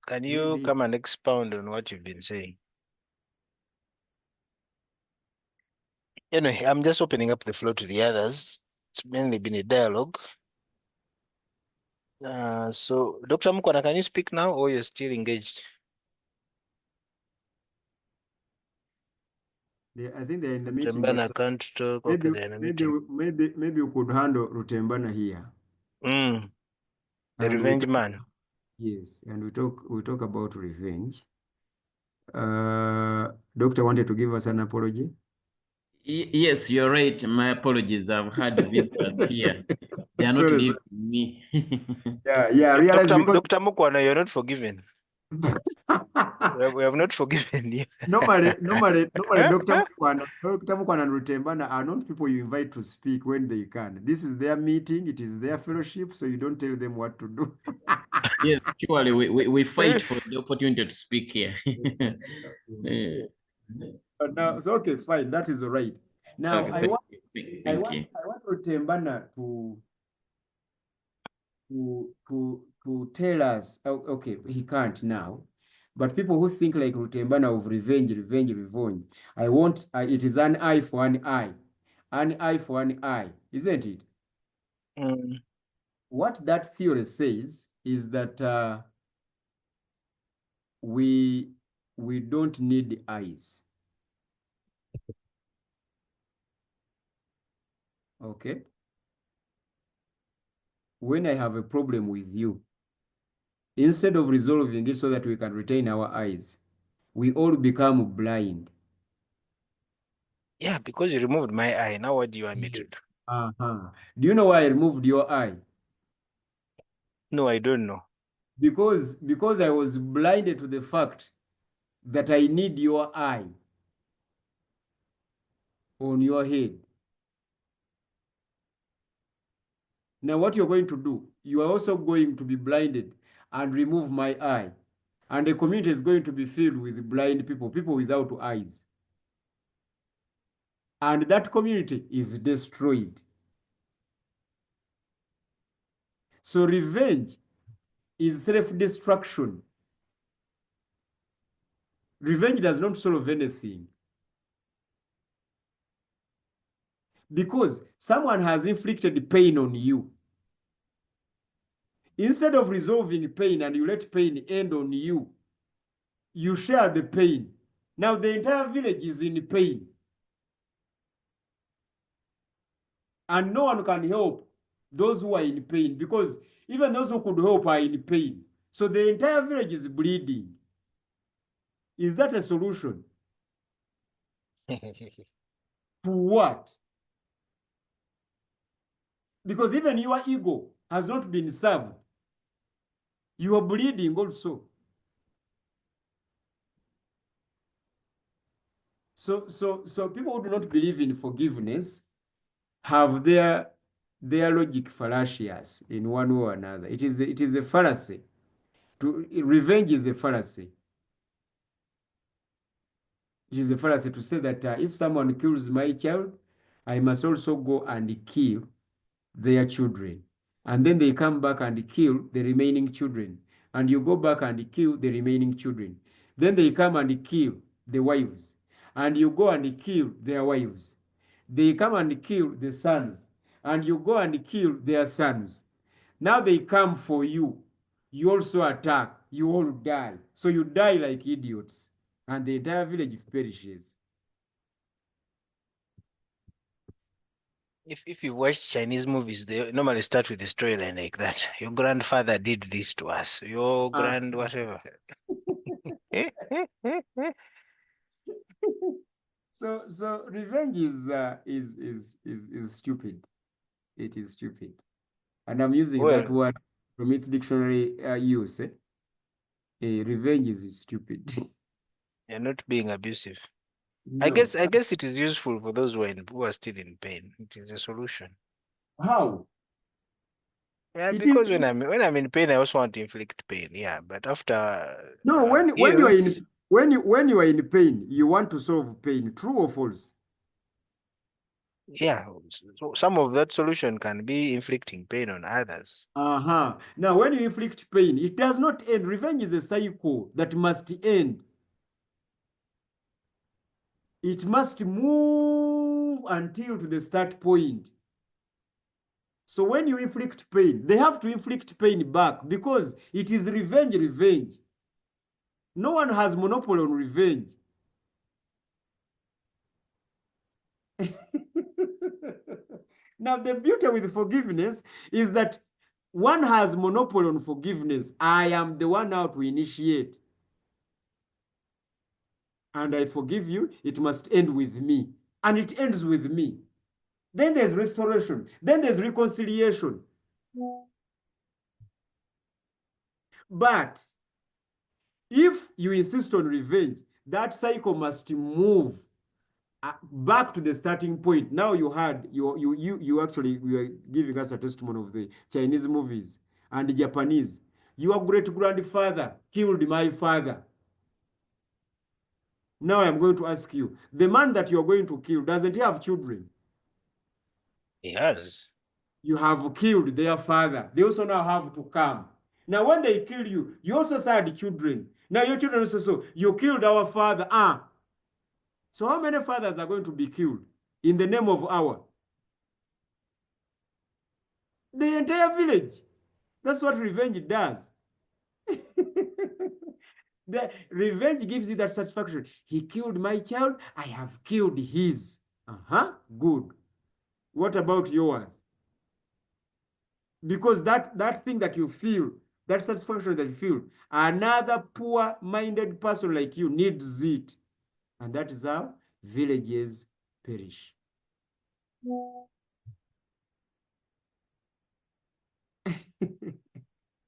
Can you Maybe. come and expound on what you've been saying? Anyway, I'm just opening up the floor to the others. It's mainly been a dialogue. So, Dr. Mukwana, can you speak now or you're still engaged? I think they're in the meeting. Rutembana can't talk. Okay, they're in a meeting. Maybe you could handle Rutembana here. The And revenge man. Yes, and we talk about revenge. Doctor wanted to give us an apology. Yes, you're right. My apologies. I've had visitors here. They are not Sorry, leaving me. Yeah, I realized Dr. Mukwana, you're not forgiven. We have not forgiven you. Normally, Dr. Mukwana and Rutembana are not people you invite to speak when they can. This is their meeting, it is their fellowship, so you don't tell them what to do. Yes, surely we fight for the opportunity to speak here. Now, so okay, fine, that is all right. Now, Okay, I want you. Rutembana to tell us. Okay, he can't now. But people who think like Rutembana of revenge, I want, it is an eye for an eye. An eye for an eye, isn't it? What that theory says is that we don't need eyes. Okay? When I have a problem with you, instead of resolving it so that we can retain our eyes, we all become blind. Yeah, because you removed my eye. Now what do you want me to do? Do you know why I removed your eye? No, I don't know. Because I was blinded to the fact that I need your eye on your head. Now what you're going to do, you are also going to be blinded and remove my eye. And the community is going to be filled with blind people, people without eyes. And that community is destroyed. So revenge is self-destruction. Revenge does not solve anything. Because someone has inflicted pain on you. Instead of resolving pain and you let pain end on you, you share the pain. Now the entire village is in pain. And no one can help those who are in pain, because even those who could help are in pain. So the entire village is bleeding. Is that a solution? To what? Because even your ego has not been served. You are bleeding also. So people who do not believe in forgiveness have their logic fallacious in one way or another. It is a fallacy. Revenge is a fallacy. It is a fallacy to say that if someone kills my child, I must also go and kill their children. And then they come back and kill the remaining children. And you go back and kill the remaining children. Then they come and kill the wives. And you go and kill their wives. They come and kill the sons. And you go and kill their sons. Now they come for you. You also attack. You all die. So you die like idiots. And the entire village perishes. If you watch Chinese movies, they normally start with a storyline like that. Your grandfather did this to us. Your grand whatever. So revenge is stupid. It is stupid. And I'm using that Well, word from its dictionary use. Revenge is stupid. you're not being abusive. No. I guess it is useful for those who are still in pain. It is a solution. How? Yeah, It is because when I'm in pain, I also want to inflict pain. Yeah, but after no. When you are healed, in pain, you want to solve pain. True or false? yeah, so some of that solution can be inflicting pain on others. Now, when you inflict pain, it does not end. Revenge is a cycle that must end. It must move until to the start point. So when you inflict pain, they have to inflict pain back because it is revenge. No one has monopoly on revenge. Now, the beauty with forgiveness is that one has monopoly on forgiveness. I am the one now to initiate. And I forgive you, it must end with me. And it ends with me. Then there's restoration. Then there's reconciliation. But if you insist on revenge, that cycle must move back to the starting point. Now you actually were giving us a testimony of the Chinese movies and the Japanese. Your great-grandfather killed my father. Now I'm going to ask you, the man that you're going to kill, doesn't he have children? He has. You have killed their father. They also now have to come. Now when they kill you, you also had children. Now your children also, so you killed our father. So how many fathers are going to be killed in the name of our? The entire village. That's what revenge does. The revenge gives you that satisfaction. He killed my child, I have killed his. Good. What about yours? Because that thing that you feel, that satisfaction that you feel, another poor-minded person like you needs it. And that is how villages perish.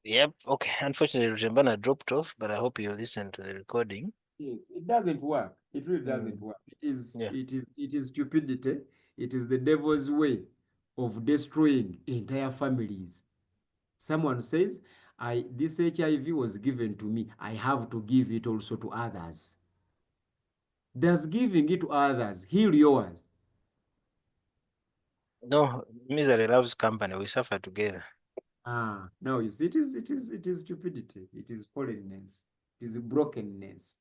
Yep. Okay. Unfortunately, Rujambana dropped off, but I hope you listen to the recording. Yes, it doesn't work. It really doesn't Mm. work. It is, Yeah. it is stupidity. It is the devil's way of destroying entire families. Someone says, this HIV was given to me. I have to give it also to others. Does giving it to others heal yours? No, misery loves company. We suffer together. No, you see, it is stupidity. It is fallenness. It is brokenness.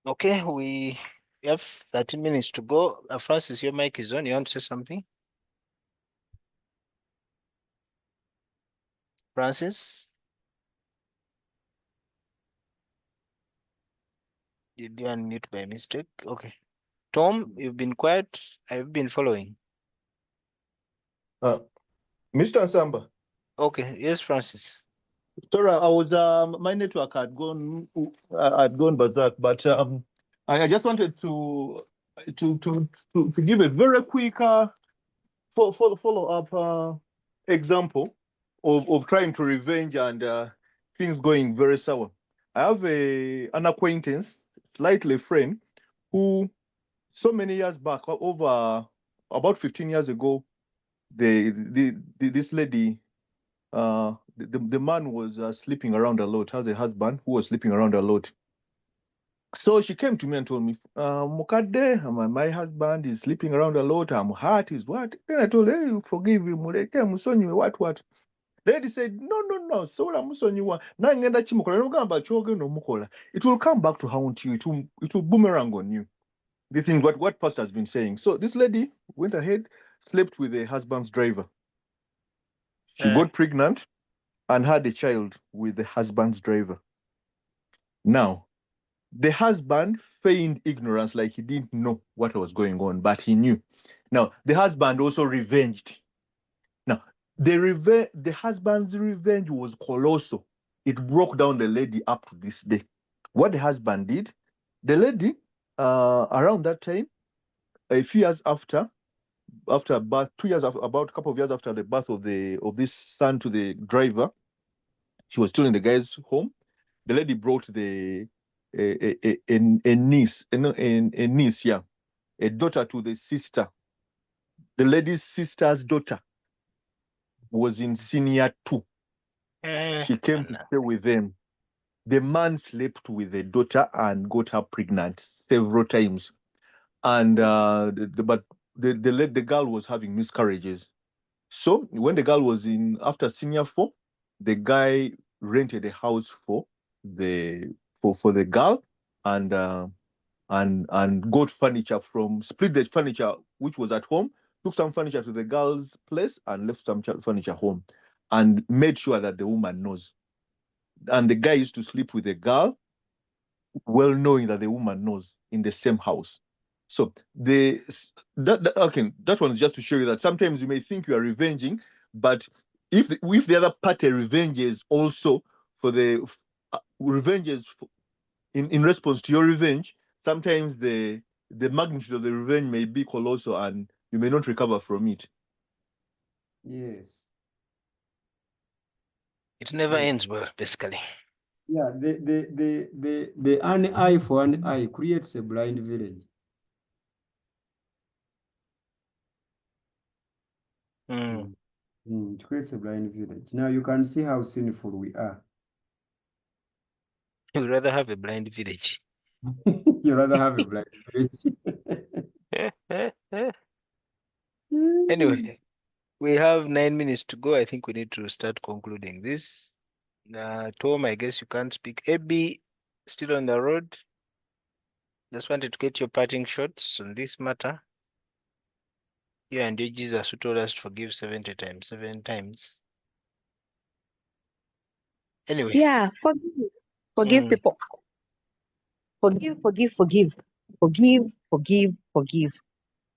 Okay, we have 13 minutes to go. Francis, your mic is on. You want to say something? Francis? Did you unmute by mistake? Okay. Tom, you've been quiet. I've been following. Mr. Samba, Okay. Yes, Francis. sorry, I was my network had gone berserk, but I just wanted to give a very quick follow up example of trying to revenge and things going very sour. I have an acquaintance, slightly friend, who so many years back, over about 15 years ago, this lady, the man was sleeping around a lot, has a husband who was sleeping around a lot. So she came to me and told me, Mukade, my husband is sleeping around a lot. I'm hurt. Is what? Then I told her, hey, forgive him. What? The lady said, no. So musonyiwa. Nangenda chimukola. Nogamba choge no mukola. It will come back to haunt you. It will boomerang on you. The thing what pastor has been saying. So this lady went ahead, slept with the husband's driver. She got pregnant and had a child with the husband's driver. Now, the husband feigned ignorance, like he didn't know what was going on, but he knew. Now, the husband also revenged. Now, the husband's revenge was colossal. It broke down the lady up to this day. What the husband did, the lady, around that time, a few years after birth, 2 years after, about a couple of years after the birth of this son to the driver, she was still in the guy's home. The lady brought a niece, a niece, yeah, a daughter to the sister. The lady's sister's daughter was in senior 2. She came to stay with them. The man slept with the daughter and got her pregnant several times. And but the girl was having miscarriages. So when the girl was after senior 4, the guy rented a house for the girl and got furniture split the furniture which was at home, took some furniture to the girl's place and left some furniture home, and made sure that the woman knows. And the guy used to sleep with the girl, well knowing that the woman knows, in the same house. So that one is just to show you that sometimes you may think you are revenging, but if the other party revenges also for the revenges in response to your revenge, sometimes the magnitude of the revenge may be colossal and you may not recover from it. Yes. It never Yes. ends well, basically. Yeah, the an eye for an eye creates a blind village. It creates a blind village. Now you can see how sinful we are. You'd rather have a blind village. You rather have a blind village. Anyway, we have 9 minutes to go. I think we need to start concluding this. Tom, I guess you can't speak. Abby, still on the road. Just wanted to get your parting shots on this matter. You and your Jesus who told us to forgive 70 times, 7 times. Anyway. Yeah, forgive people. Forgive. Forgive.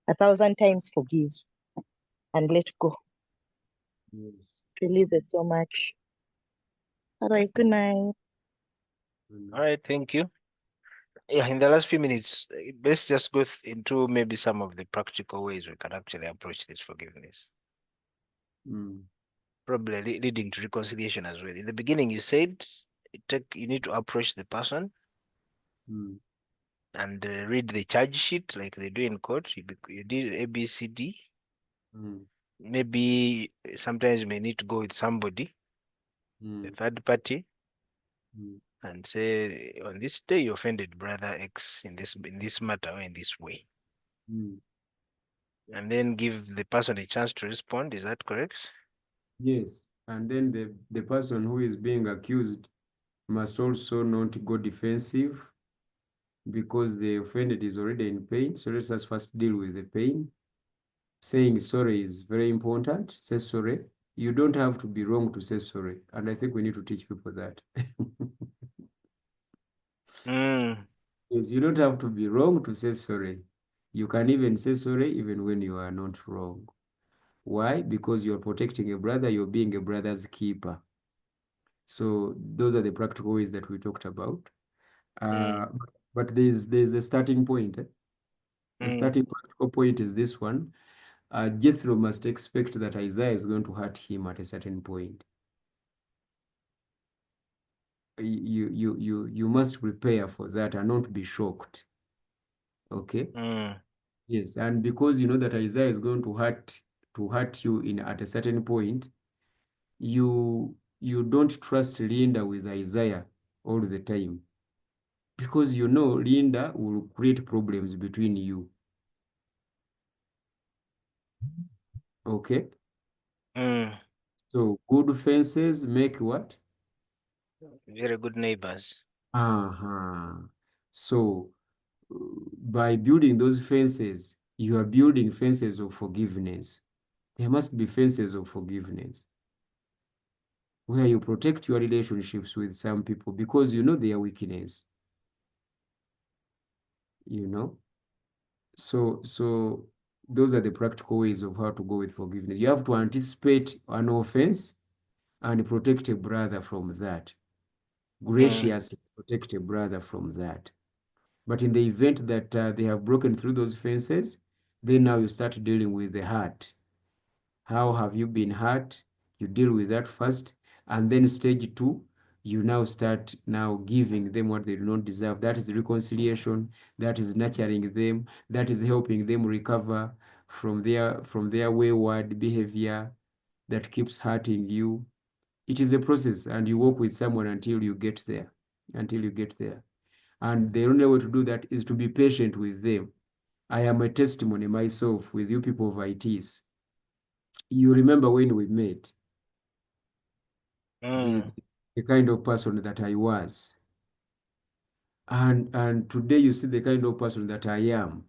1,000 times forgive and let go. Yes. Release it so much. All right, good night. All right, thank you. Yeah, in the last few minutes, let's just go into maybe some of the practical ways we can actually approach this forgiveness. probably leading to reconciliation as well. In the beginning, you said you need to approach the person Mm, and read the charge sheet like they do in court. You did A, B, C, D. mm, Maybe sometimes you may need to go with somebody, a mm, third party, mm, and say, on this day you offended brother X in this matter or in this way. mm. And then give the person a chance to respond. Is that correct? Yes, and then the person who is being accused must also not go defensive because the offended is already in pain. So let us first deal with the pain. Saying sorry is very important. Say sorry. You don't have to be wrong to say sorry. And I think we need to teach people that. Mm, Yes, you don't have to be wrong to say sorry. You can even say sorry even when you are not wrong. Why? Because you're protecting a brother, you're being a brother's keeper. So those are the practical ways that we talked about. mm, But there's a starting point. The mm, starting practical point is this one. Jethro must expect that Isaiah is going to hurt him at a certain point. You must prepare for that and not be shocked. Okay? mm, Yes, and because you know that Isaiah is going to hurt you in at a certain point, you don't trust Linda with Isaiah all the time. Because you know Linda will create problems between you. Okay? mm. So good fences make what? Very good neighbors. Uh-huh. So by building those fences, you are building fences of forgiveness. There must be fences of forgiveness where you protect your relationships with some people because you know their weakness, you know. So those are the practical ways of how to go with forgiveness. You have to anticipate an offense and protect a brother from that. Mm, Graciously protect a brother from that. But in the event that they have broken through those fences, then now you start dealing with the hurt. How have you been hurt? You deal with that first. And then stage 2, you now start now giving them what they do not deserve. That is reconciliation. That is nurturing them. That is helping them recover from their wayward behavior that keeps hurting you. It is a process, and you work with someone until you get there. Until you get there. And the only way to do that is to be patient with them. I am a testimony myself with you people of iTiS. You remember when we met, the, mm, the kind of person that I was. And today you see the kind of person that I am.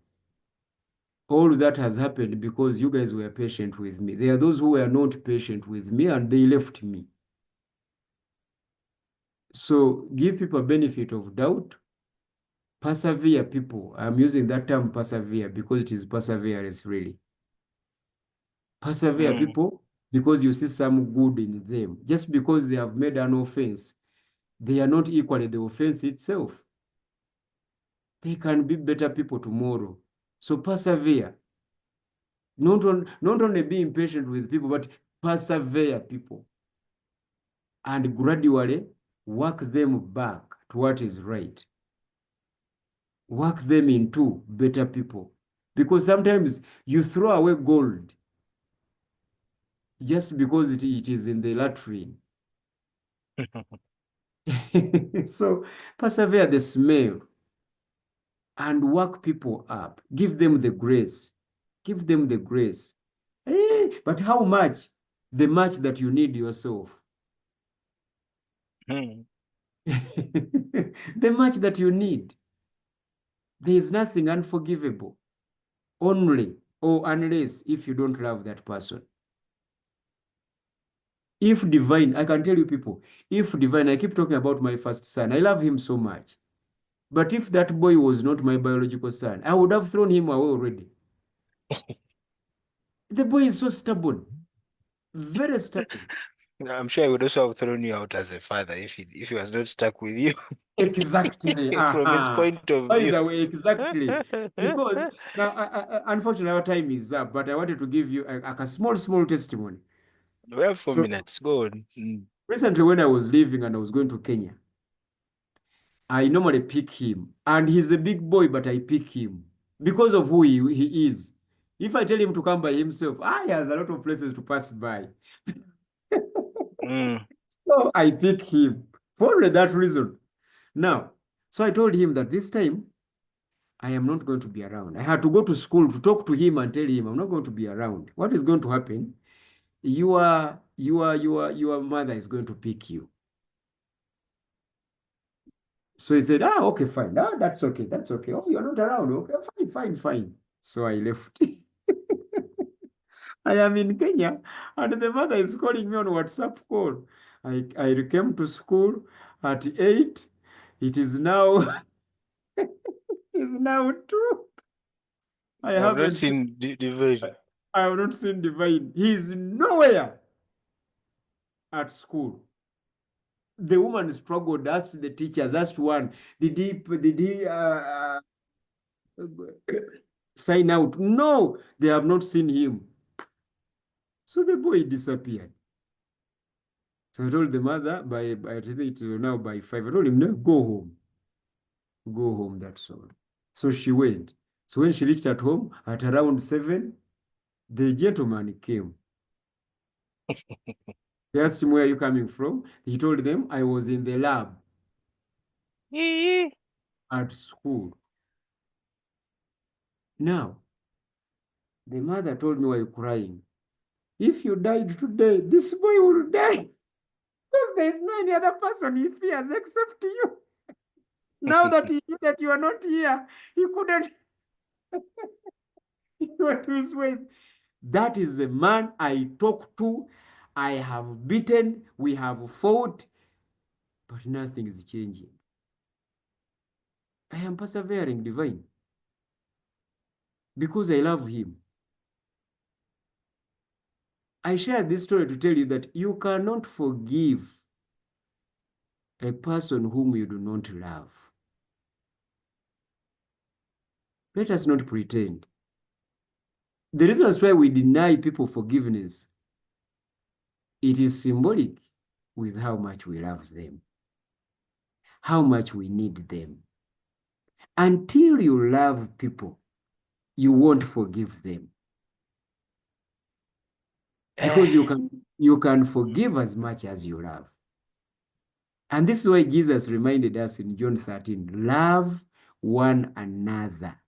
All that has happened because you guys were patient with me. There are those who were not patient with me and they left me. So give people benefit of doubt. Persevere people. I'm using that term persevere because it is perseverance really. Persevere mm, people because you see some good in them. Just because they have made an offense, they are not equally the offense itself. They can be better people tomorrow. So persevere. Not only be impatient with people, but persevere people. And gradually work them back to what is right. Work them into better people. Because sometimes you throw away gold just because it is in the latrine. So persevere the smell and work people up. Give them the grace. Give them the grace. But how much? The much that you need yourself. mm, The much that you need. There is nothing unforgivable. Only or unless if you don't love that person. If divine, I can tell you people, if divine, I keep talking about my first son. I love him so much. But if that boy was not my biological son, I would have thrown him away already. The boy is so stubborn, very stubborn. I'm sure I would also have thrown you out as a father if he was not stuck with you Exactly. from his point of By view. the way, exactly. Because now, unfortunately, our time is up, but I wanted to give you a small testimony. We have 4 So minutes. Go on. recently when I was leaving and I was going to Kenya, I normally pick him. And he's a big boy, but I pick him because of who he is. If I tell him to come by himself, he has a lot of places to pass by. Mm. So I pick him for only that reason. Now, so I told him that this time I am not going to be around. I had to go to school to talk to him and tell him I'm not going to be around. What is going to happen? Your mother is going to pick you. So he said, okay, fine. That's okay. That's okay. Oh, you're not around. Okay, fine. So I left. I am in Kenya, and the mother is calling me on WhatsApp call. I came to school at 8. It is now is now 2. I I've not haven't seen, seen the version. I have not seen Divine. He is nowhere at school. The woman struggled, asked the teachers, asked one, did he sign out? No, they have not seen him. So the boy disappeared. So I told the mother I think it's now by 5. I told him, no, go home. Go home, that's all. So she went. So when she reached at home at around 7, the gentleman came. They asked him, where are you coming from? He told them, I was in the lab at school. Now, the mother told me, why are you crying? If you died today, this boy will die. Because there is no any other person he fears except you. Now that he knew that you are not here, he couldn't. He went to his way. That is the man I talk to. I have beaten. We have fought. But nothing is changing. I am persevering, Divine. Because I love him. I share this story to tell you that you cannot forgive a person whom you do not love. Let us not pretend. The reason why we deny people forgiveness, it is symbolic with how much we love them, how much we need them. Until you love people, you won't forgive them. Because you can forgive as much as you love. And this is why Jesus reminded us in John 13, love one another.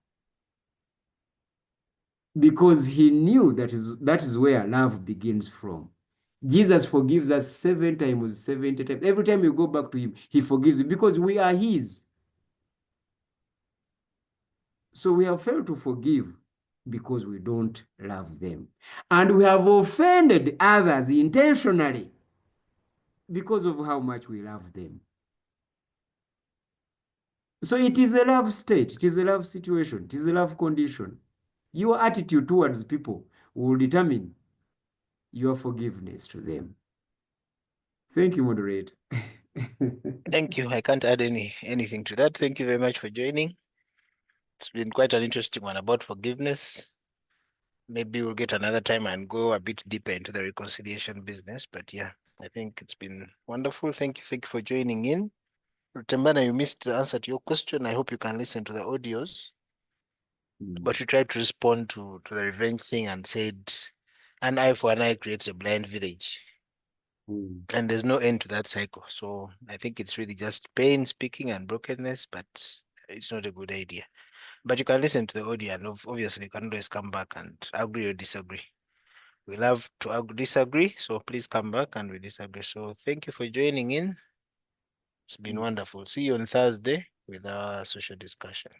Because he knew that is where love begins from. Jesus forgives us 7 times, 70 times. Every time you go back to him, he forgives you because we are his. So we have failed to forgive because we don't love them. And we have offended others intentionally because of how much we love them. So it is a love state, it is a love situation, it is a love condition. Your attitude towards people will determine your forgiveness to them. Thank you, moderator. Thank you. I can't add anything to that. Thank you very much for joining. It's been quite an interesting one about forgiveness. Maybe we'll get another time and go a bit deeper into the reconciliation business. But yeah, I think it's been wonderful. Thank you for joining in. Tembana, you missed the answer to your question. I hope you can listen to the audios. But you tried to respond to the revenge thing and said, an eye for an eye creates a blind village. And there's no end to that cycle. So I think it's really just pain speaking and brokenness, but it's not a good idea. But you can listen to the audio and obviously you can always come back and agree or disagree. We love to disagree, so please come back and we disagree. So thank you for joining in. It's been wonderful. See you on Thursday with our social discussion.